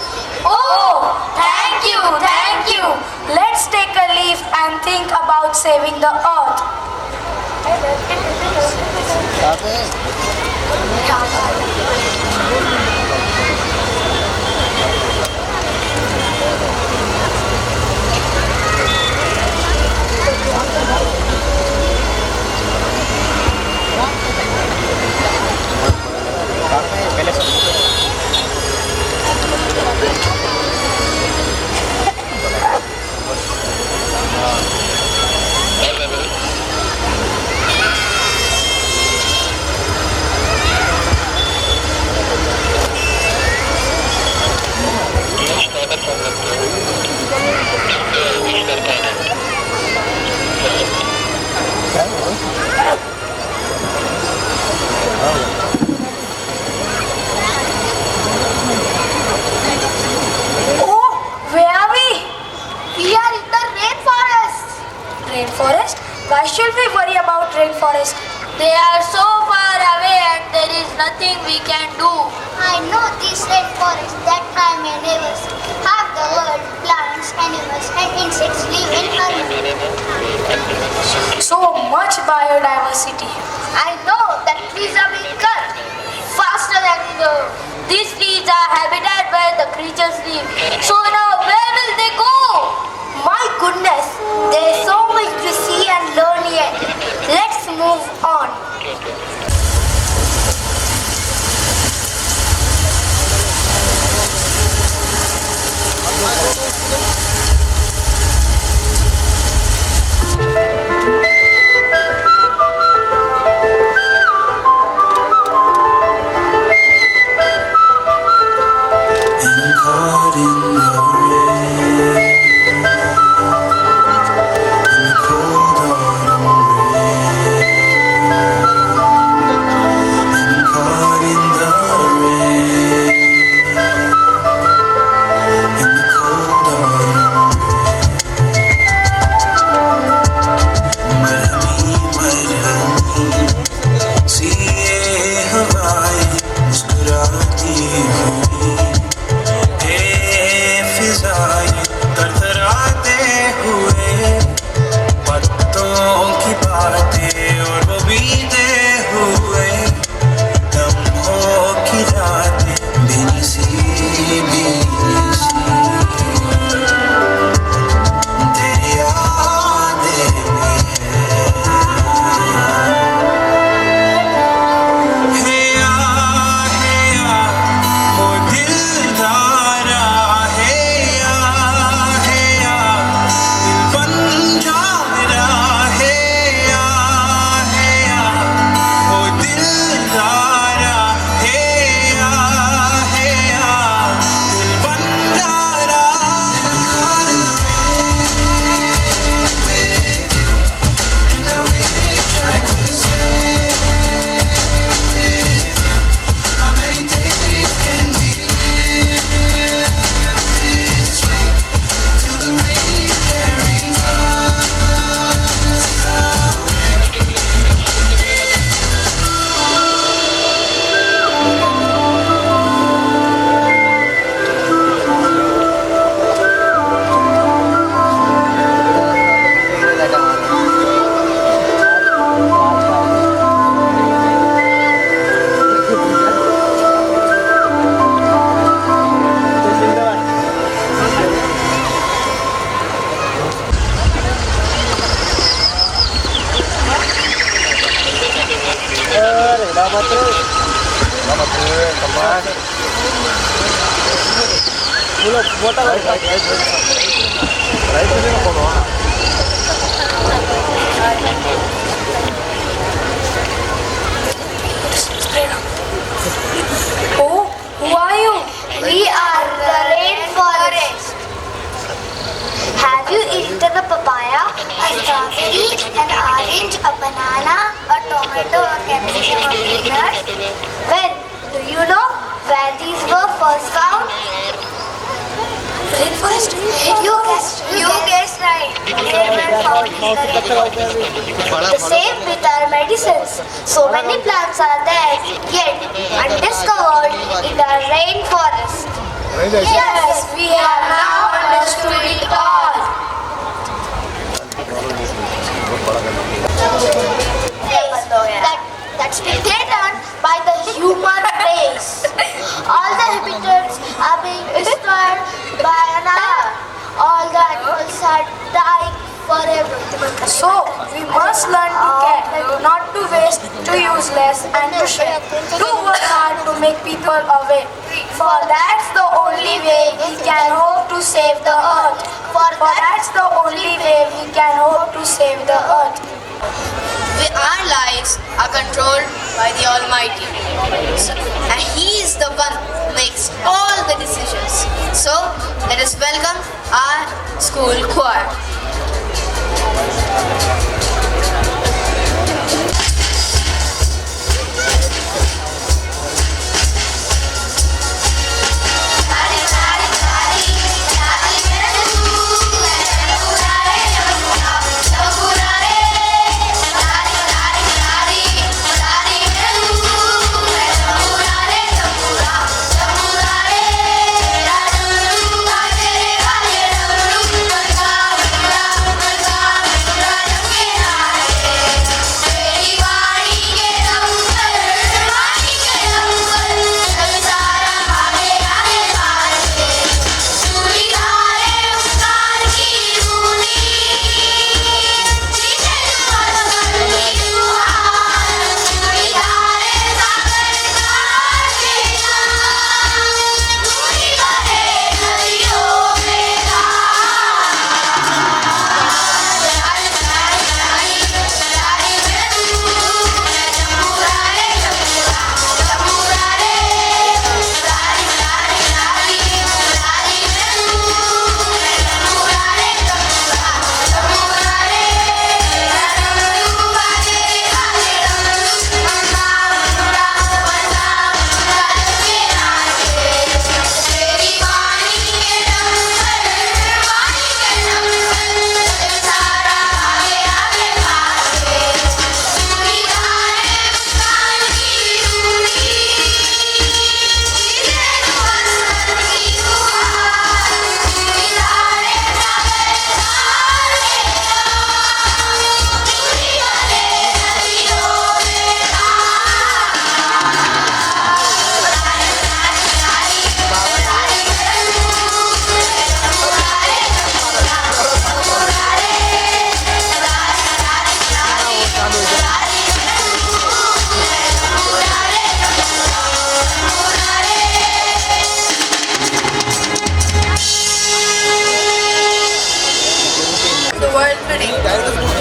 Oh, thank you, thank you. Let's take a leaf and think about saving the earth. Rainforest? Why should we worry about rainforest? They are so far away and there is nothing we can do. I know these rainforests that are my neighbors. Half the world, plants, animals and insects live in harmony. So much biodiversity. I know that trees are being cut faster than these trees are habitat where the creatures live. So now where will they go? My goodness, there is so much to see and learn yet. Let's move on. Oh, who are you? We are the rainforest. Have you eaten a papaya, a strawberry, an orange, a banana, a tomato, a capsicum, a peanut? Well, do you know where these were first found? Rainforest? You guessed right. They were found in the rainforest. The same with our medicines. So many plants are there, yet undiscovered in the rainforest. Yes, we have now understood it all. That's been threatened by the human race. All the habitats are being destroyed by another. All the animals are dying forever. So, we must learn to care, not to waste, to use less, and to share. To work hard to make people aware. For that's the only way we can hope to save the earth. For that's the only way we can hope to save the earth. Our lives are controlled by the Almighty. And He is the one who makes all the decisions. So, let us welcome our school choir.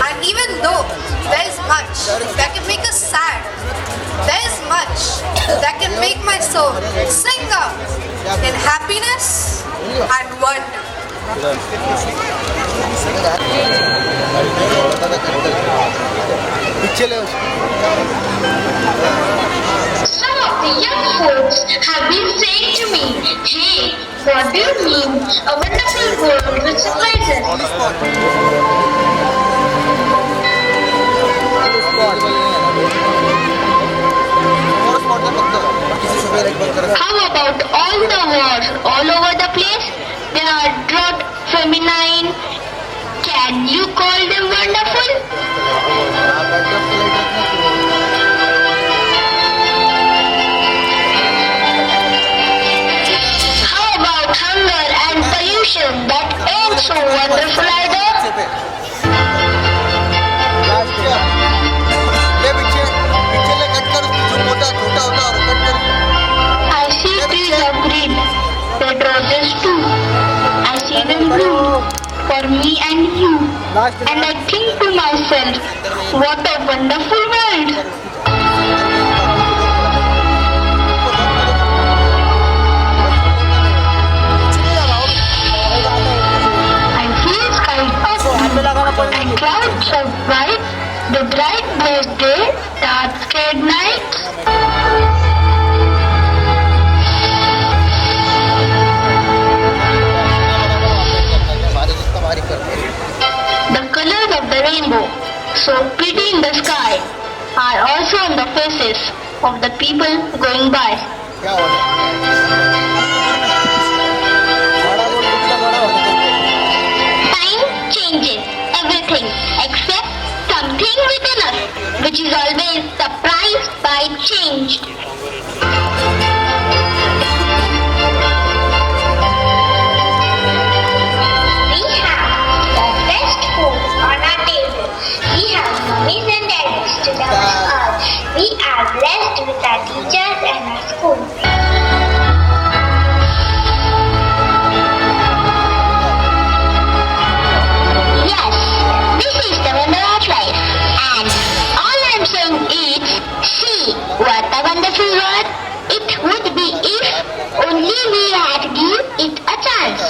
And even though there is much that can make us sad, there is much that can make my soul sing up in happiness and wonder. Some of the young folks have been saying to me, hey, what do you mean? A wonderful world with surprises. How about all the wars all over the place? They are drought, feminine. Can you call them wonderful? How about hunger and pollution? That ain't so wonderful either. will bloom for me and you. And I think to myself, what a wonderful world. And clouds of white, the bright blessed day, dark scared nights. The colors of the rainbow, so pretty in the sky, are also on the faces of the people going by. Time changes everything except something within us, which is always surprised by change. We have the best food on our table. We have mummies and daddies to love us all. We are blessed with our teachers and our school. This is the wonder of life, and all I'm saying is, see what a wonderful world it would be if only we had given it a chance.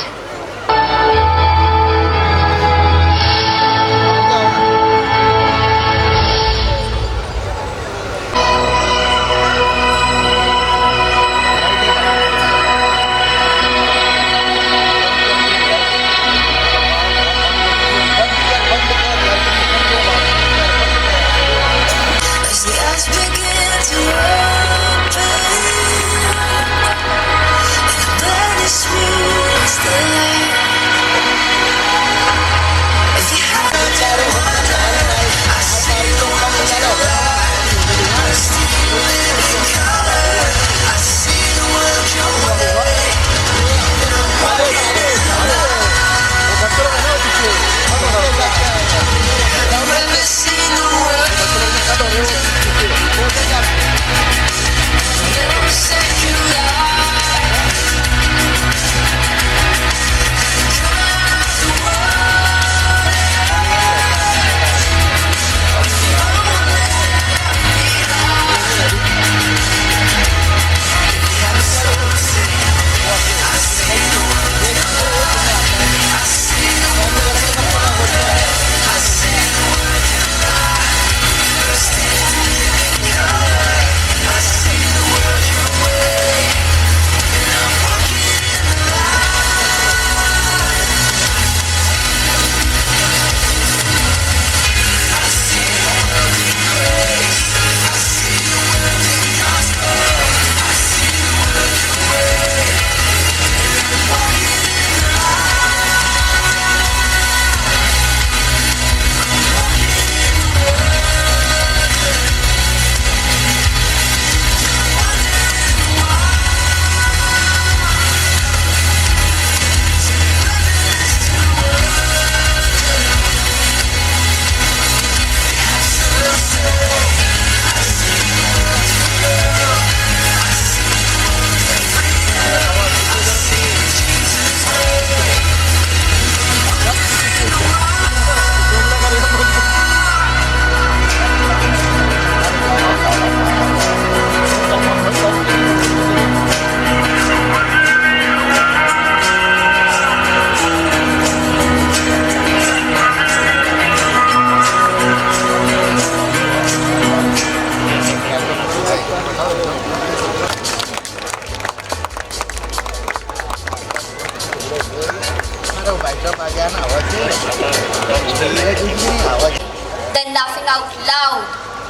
Then laughing out loud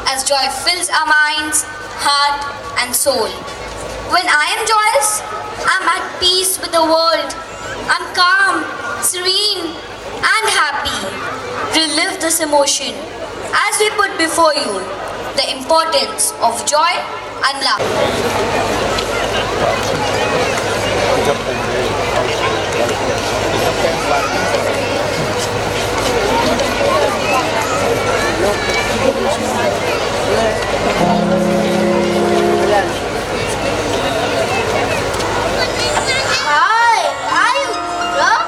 as joy fills our minds, heart and soul. When I am joyous, I'm at peace with the world. I'm calm, serene and happy. Relive this emotion as we put before you the importance of joy and love. Hi, are you drunk?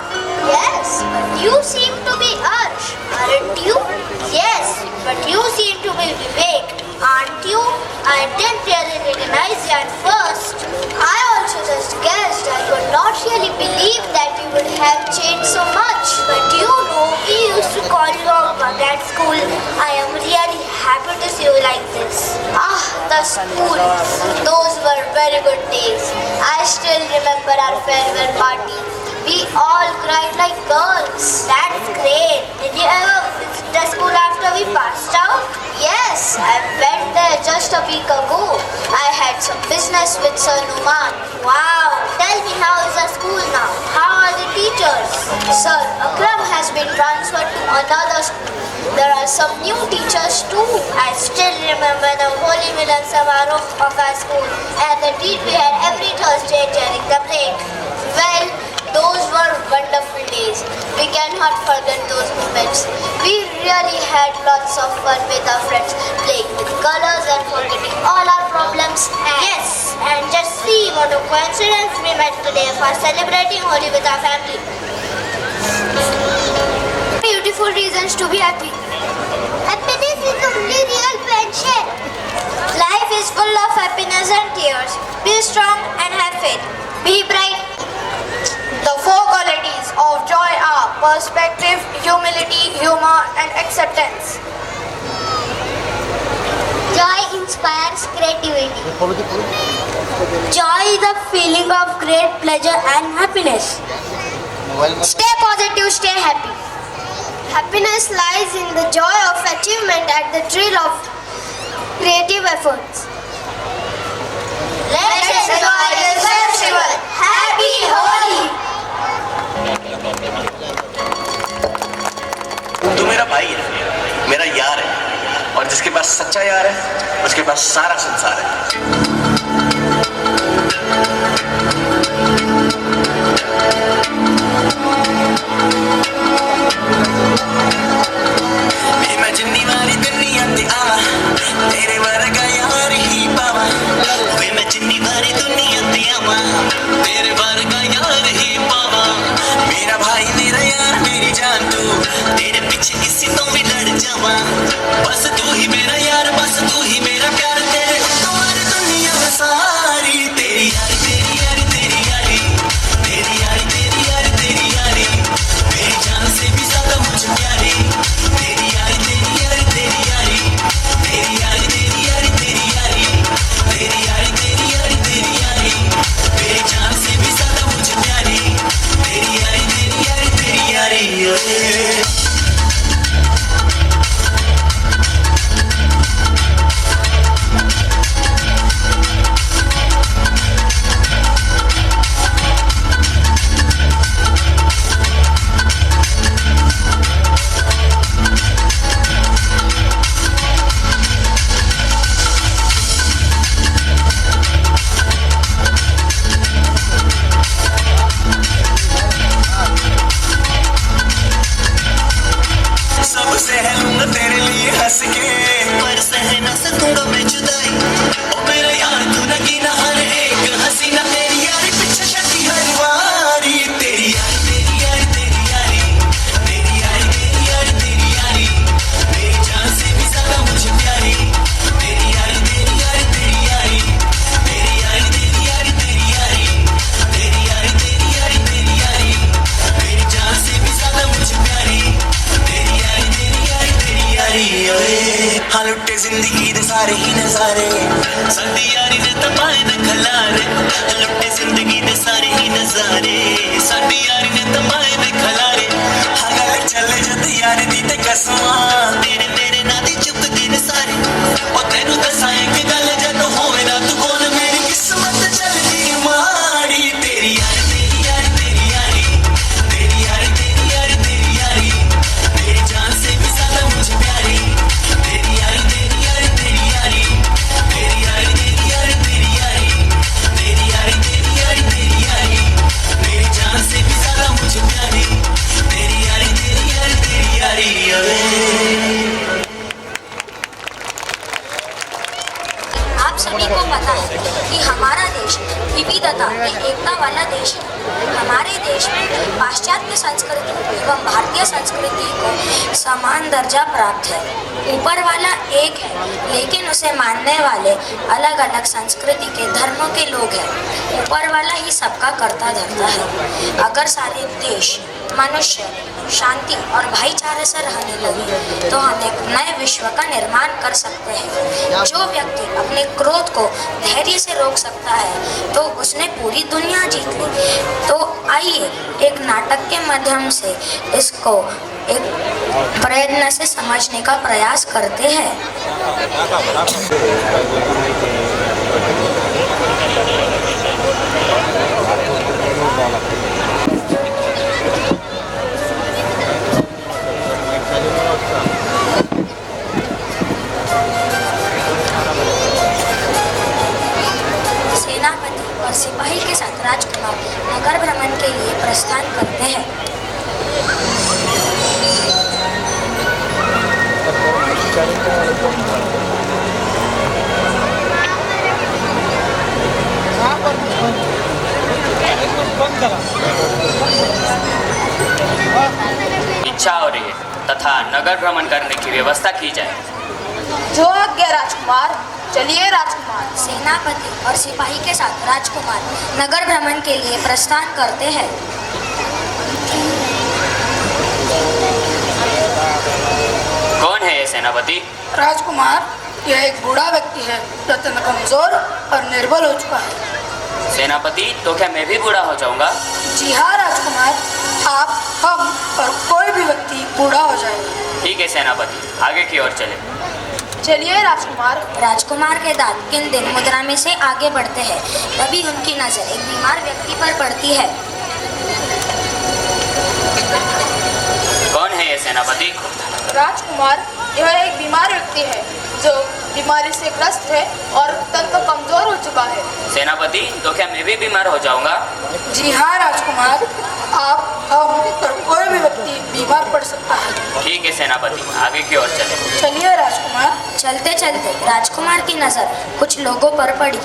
I didn't really recognize you at first. I also just guessed. I could not really believe that you would have changed so much. But you know, we used to call you a bug at school. I am really happy to see you like this. Ah, the school. Those were very good days. I still remember our farewell party. We all cried like girls. That's great. Did you ever visit the school after we passed out? Yes, I went there just a week ago. I had some business with Sir Numan. Wow. Tell me, how is the school now? How are the teachers? Sir Akram has been transferred to another school. There are some new teachers too. I still remember the Holy Milan Samaroh of our school and the treat we had every Thursday during the break. Well, those were wonderful days. We cannot forget those moments. We really had lots of fun with our friends, playing with colors and forgetting all our problems. Yes, and just see what a coincidence we met today for celebrating Holi with our family. Beautiful reasons to be happy. Happiness is the only real friendship. Life is full of happiness and tears. Be strong and have faith. Be bright. The four qualities of joy are perspective, humility, humor, and acceptance. Joy inspires creativity. Joy is a feeling of great pleasure and happiness. Stay positive, stay happy. Happiness lies in the joy of achievement and the thrill of creative efforts. Let's enjoy this festival. Happy Holi! तू मेरा भाई है, मेरा यार है, और जिसके पास सच्चा यार है उसके पास सारा संसार है। मैं जिन्नी वारी दुनिया ते आवा तेरे वर्गा यार ही पावा। मैं जिन्नी वारी दुनिया ते आवा तेरे वर्गा यार ही पावा। मेरा भाई मेरा यार मेरी जान तू, तेरे पीछे किसी तो भी लड़ जावा। बस तू ही मेरा यार, बस तू ही मेरा प्यार, तेरे तुम्हारी दुनिया में सारी तेरी यारी तेरी यारी तेरी यारी तेरी यारी तेरी यारी तेरी यारी मेरी जान से भी ज्यादा मुझे प्यारी। तेरी यारी तेरी यारी तेरी यारी तेरी यारी तेरी यारी तेरी यारी तेरी यारी तेरी यारी तेरी यारी मेरी जान से भी ज्यादा मुझे प्यारी। तेरी यारी तेरी यारी तेरी यारी जिंदगी दे सारे ही नजारे साडी यारी ने तमाए न खलारे लुटे जिंदगी दे सारे ही नजारे साडी यारी ने तमाए न खलारे हर गल चले जद यारी दी ते कसमा तेरे मेरे ना दी चुप दिन सारे ओ तेनु दसाए कि गल जद होवे ना तू कोल मेरी किस्मत चलदी माड़ी। तेरी यारी तेरी यारी तेरी यारी तेरी यारी तेरी यारी तेरी यारी मेरी जान से भी ज्यादा मुझे प्यारी। तेरी यारी तेरी यारी तेरी यारी तेरी यारी तेरी को पता है कि हमारा देश विविधता में एकता वाला देश है। हमारे देश में पाश्चात्य संस्कृति एवं भारतीय संस्कृति को समान दर्जा प्राप्त है। ऊपर वाला एक है, लेकिन उसे मानने वाले अलग अलग संस्कृति के धर्मों के लोग हैं। ऊपर वाला ही सबका करता धरता है। अगर सारे देश मनुष्य शांति और भाईचारे से रहने लगे तो हम एक नए विश्व का निर्माण कर सकते हैं। जो व्यक्ति अपने क्रोध को धैर्य से रोक सकता है तो उसने पूरी दुनिया जीत ली। तो आइए एक नाटक के माध्यम से इसको एक प्रयत्न से समझने का प्रयास करते हैं। सेनापति और सिपाही के साथ राजकुमार नगर भ्रमण के लिए प्रस्थान करते हैं। इच्छा हो रही है तथा नगर भ्रमण करने की व्यवस्था की जाए। जो आज्ञा राजकुमार। चलिए राजकुमार। सेनापति और सिपाही के साथ राजकुमार नगर भ्रमण के लिए प्रस्थान करते हैं। कौन है ये सेनापति? राजकुमार, यह एक बूढ़ा व्यक्ति है जो अत्यंत कमजोर और निर्बल हो चुका है। सेनापति, तो क्या मैं भी बूढ़ा हो जाऊंगा? जी हाँ राजकुमार, आप, हम और कोई भी व्यक्ति बूढ़ा हो जाएगा। ठीक है सेनापति, आगे की ओर चले। चलिए राजकुमार। राजकुमार के दांत किन दिन मुद्रा में से आगे बढ़ते हैं। तभी उनकी नजर एक बीमार व्यक्ति पर पड़ती है। कौन है ये सेनापति? राजकुमार, यह एक बीमार व्यक्ति है जो बीमारी से ग्रस्त है और अत्यंत कमजोर हो चुका है। सेनापति, तो क्या मैं भी बीमार हो जाऊंगा? जी हाँ राजकुमार, आप, हम और कोई भी व्यक्ति बीमार पड़ सकता है। ठीक है सेनापति, आगे की ओर चले। चलिए राजकुमार। चलते चलते राजकुमार की नजर कुछ लोगों पर पड़ी।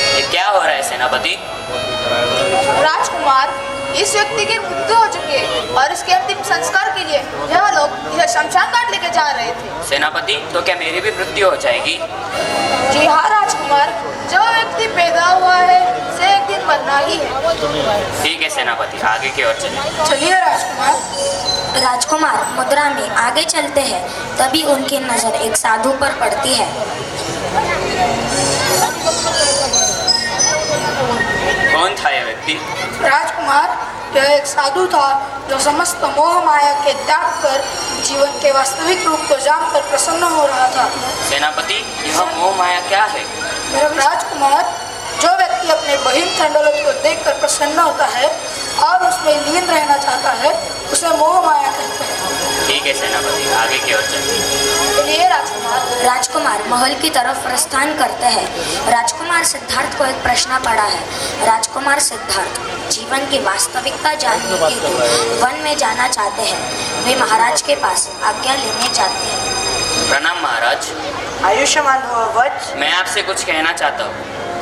ये क्या हो रहा है सेनापति? राजकुमार, इस व्यक्ति की मृत्यु हो चुकी है और इसके अंतिम संस्कार के लिए यह लोग इसे शमशान घाट लेके जा रहे थे। सेनापति, तो क्या मेरी भी मृत्यु हो जाएगी? जी हाँ राजकुमार, जो व्यक्ति पैदा हुआ है उसे एक दिन मरना ही है। ठीक है सेनापति, आगे की ओर चले। चलिए राजकुमार। राजकुमार मुद्रा में आगे चलते हैं। तभी उनकी नजर एक साधु पर पड़ती है। कौन था यह व्यक्ति? राजकुमार, यह एक साधु था जो समस्त मोह माया के त्याग कर जीवन के वास्तविक रूप को जानकर प्रसन्न हो रहा था। सेनापति, यह मोह माया क्या है? राजकुमार, जो व्यक्ति अपने बहिन चंडोलत को देखकर प्रसन्न होता है और उसमें लीन रहना चाहता है उसे मोह माया कहते हैं। ठीक है सेनापति, आगे की ओर चलिए। चलिए राजकुमार। राजकुमार महल की तरफ प्रस्थान करते हैं। राजकुमार सिद्धार्थ को एक प्रश्न पड़ा है। राजकुमार सिद्धार्थ जीवन की वास्तविकता जानने के लिए वन में जाना चाहते हैं। वे महाराज के पास आज्ञा लेने जाते हैं। प्रणाम महाराज। आयुष्मान भव वत्स। मैं आपसे कुछ कहना चाहता हूँ।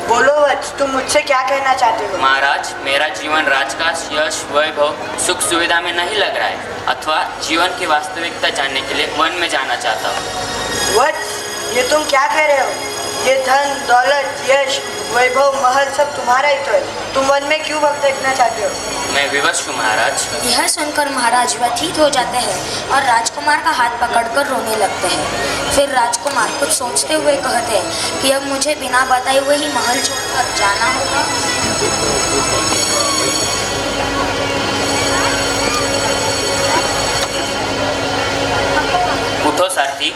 बोलो वत्स, तुम मुझसे क्या कहना चाहते हो? महाराज, मेरा जीवन राजकाज, यश, वैभव, सुख सुविधा में नहीं लग रहा है अथवा जीवन की वास्तविकता जानने के लिए वन में जाना चाहता हूँ। वत्स, ये तुम क्या कह रहे हो? ये धन, दौलत, यश, वैभव, महल सब तुम्हारा ही तो है। तुम वन में क्यों भटकना चाहते हो? मैं विवश हूँ महाराज। यह सुनकर महाराज व्यथित हो जाते हैं और राजकुमार का हाथ पकड़कर रोने लगते हैं। फिर राजकुमार कुछ सोचते हुए कहते हैं कि अब मुझे बिना बताए हुए ही महल छोड़कर जाना होगा। उठो सारथी।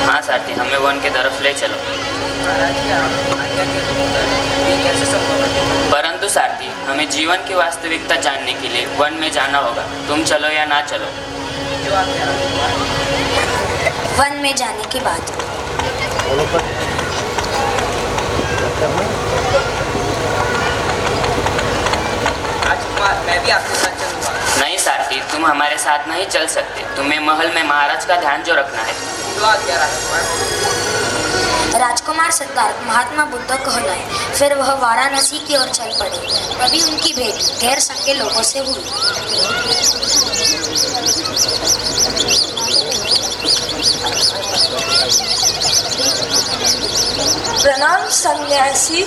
हाँ सारथी, हमें वन की तरफ ले चलो। परंतु सारथी, हमें जीवन की वास्तविकता जानने के लिए वन में जाना होगा। तुम चलो या ना चलो। वन में जाने के बाद। मैं भी आपके साथ चलूंगा। नहीं सारथी, तुम हमारे साथ नहीं चल सकते। तुम्हें महल में महाराज का ध्यान जो रखना है। तो आ गया राजकुमार। राजकुमार सिद्धार्थ महात्मा बुद्ध कहलाए। फिर वह वाराणसी की ओर चल पड़े। तभी उनकी भेंट गैर संघ के लोगों से हुई। प्रणाम सन्यासी।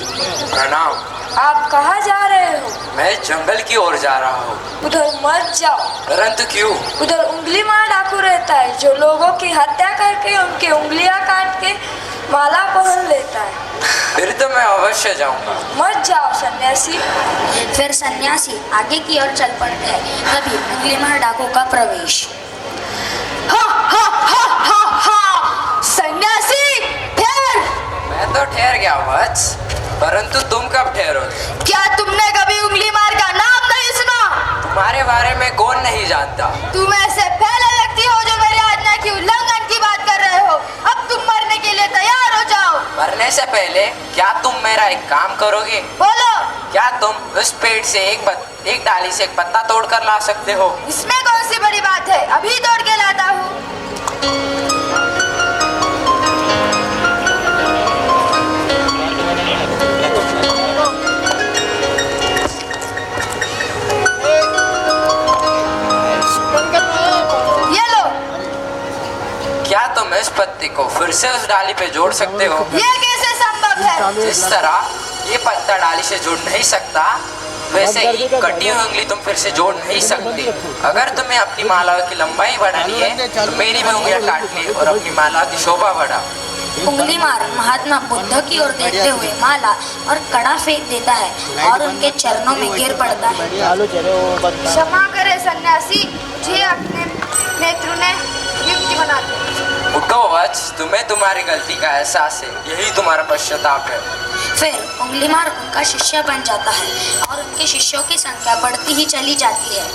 प्रणाम। आप कहाँ जा रहे हो? मैं जंगल की ओर जा रहा हूँ। उधर मत जाओ। परंतु क्यों? उधर उंगली मार डाकू रहता है जो लोगों की हत्या करके उनकी उंगलियां काट के माला पहन लेता है। फिर तो मैं अवश्य जाऊंगा। मत जाओ सन्यासी। फिर सन्यासी आगे की ओर चल पड़ते हैं। तभी उंगली मार डाकू का प्रवेश। सन्यासी ठहर। मैं तो ठहर गया वत्स, परंतु तुम कब ठहरोगे? क्या तुमने कभी उंगली मार का नाम नहीं सुना? तुम्हारे बारे में कौन नहीं जानता? तुम ऐसे पहले व्यक्ति हो जो मेरी आज्ञा की उल्लंघन की बात कर रहे हो। अब तुम मरने के लिए तैयार हो जाओ। मरने से पहले क्या तुम मेरा एक काम करोगे? बोलो। क्या तुम उस पेड़ से एक डाली से एक पत्ता तोड़ कर ला सकते हो? इसमें कौन सी बड़ी बात है, अभी तोड़ के लाता हूँ। क्या तुम इस पत्ते को फिर से उस डाली पे जोड़ सकते हो? ये कैसे संभव है? जिस तरह ये पत्ता डाली से जुड़ नहीं सकता, वैसे ही कटी हुई उंगली तुम फिर से जोड़ नहीं सकती। अगर तुम्हें अपनी माला की लंबाई बढ़ानी है तो मेरी भी उंगलियां काट ले और अपनी माला की शोभा बढ़ा। उंगली मार महात्मा बुद्ध की ओर देखते हुए माला और कड़ा फेंक देता है और उनके चरणों में गिर पड़ता है। क्षमा करे सन्यासी, मुझे अपने नेत्र ने युक्त बना दिया। उठो वत्स, तुम्हें तुम्हारी गलती का एहसास है, यही तुम्हारा पश्चाताप है। फिर उंगली मार उनका शिष्य बन जाता है और उनके शिष्यों की संख्या बढ़ती ही चली जाती है।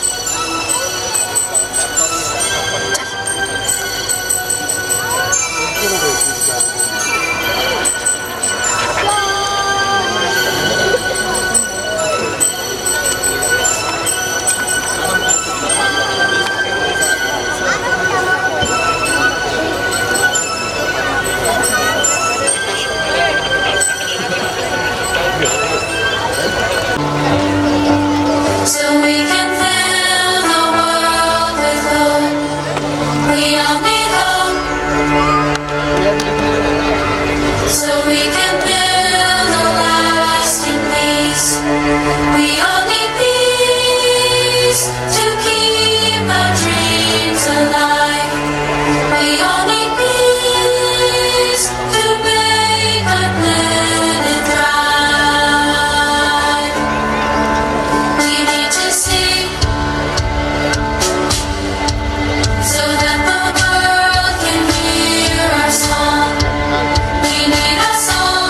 So we can fill the world with hope. We all need hope. So we can build a lasting peace. We all need peace to keep our dreams alive. We all need peace to make our planet thrive. We need to see so that the world can hear our song. We need a song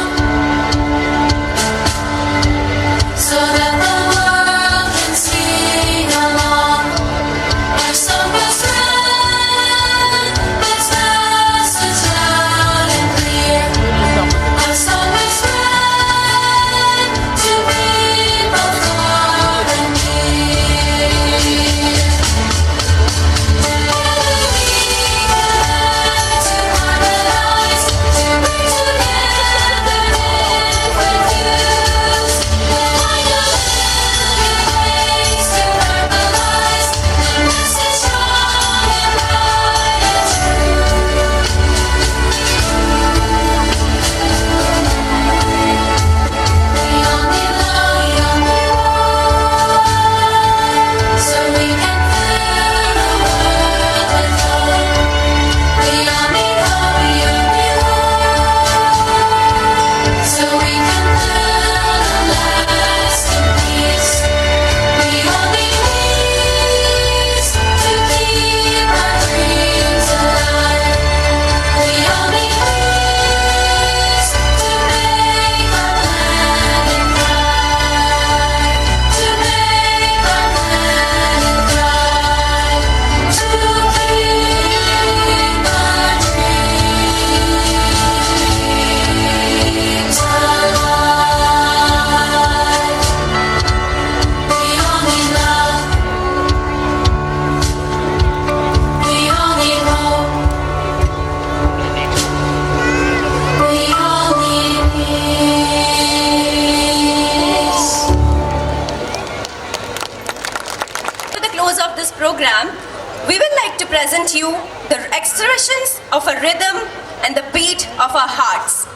present you the expressions of a rhythm and the beat of our hearts.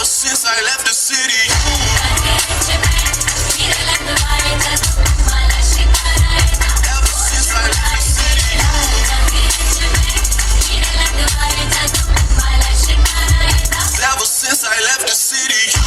Ever since I left the city, ever since I left the city,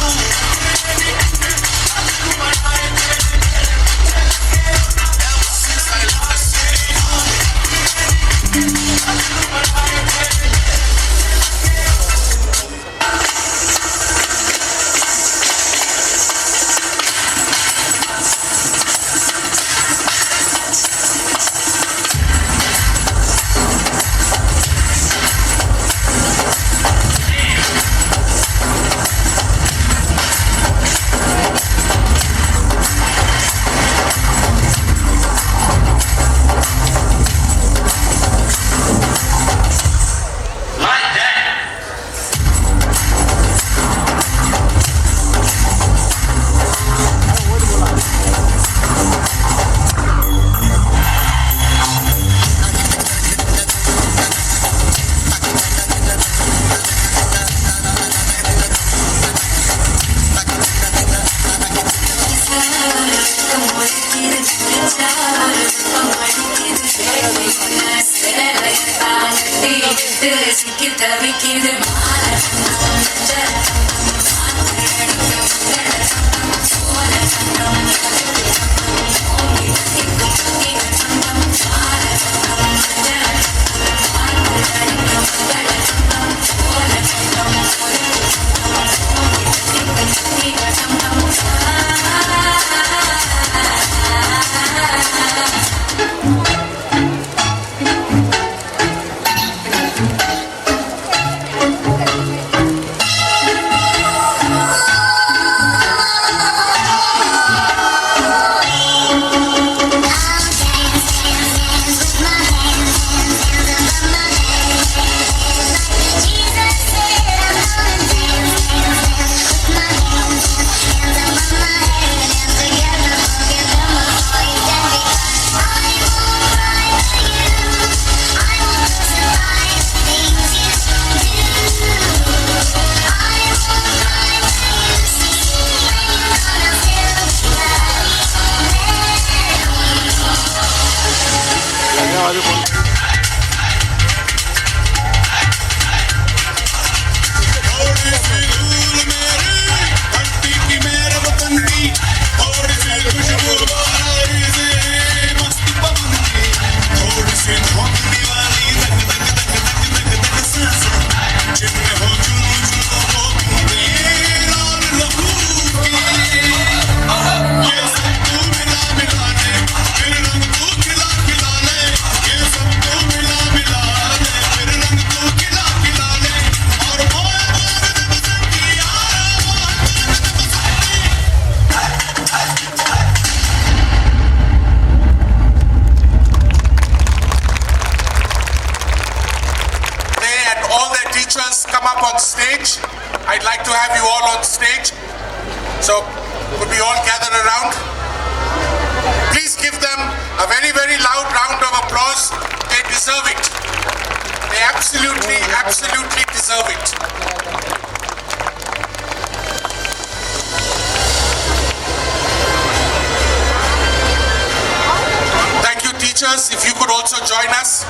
if you could also join us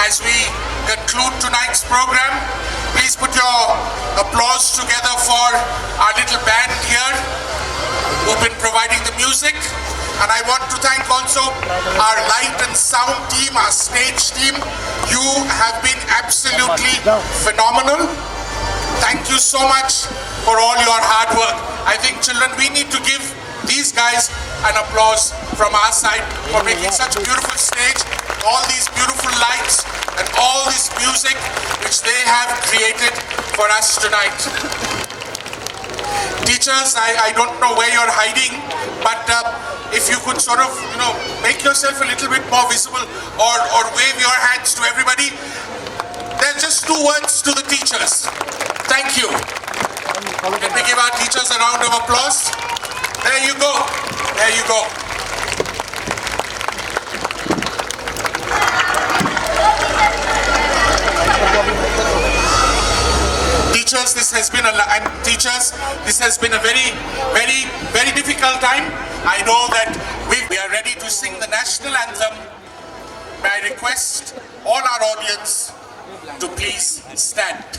as we conclude tonight's program. Please put your applause together for our little band here who've been providing the music. And I want to thank also our light and sound team, our stage team. You have been absolutely phenomenal. Thank you so much for all your hard work. I think, children, we need to give these guys an applause from our side for making such a beautiful stage, all these beautiful lights and all this music which they have created for us tonight. Teachers, I don't know where you're hiding, but if you could sort of, make yourself a little bit more visible or wave your hands to everybody. There's just 2 words to the teachers. Thank you. Let me give our teachers a round of applause. There you go. There you go. Teachers, this has been a very, very, very difficult time. I know that we are ready to sing the national anthem. May I request all our audience to please stand.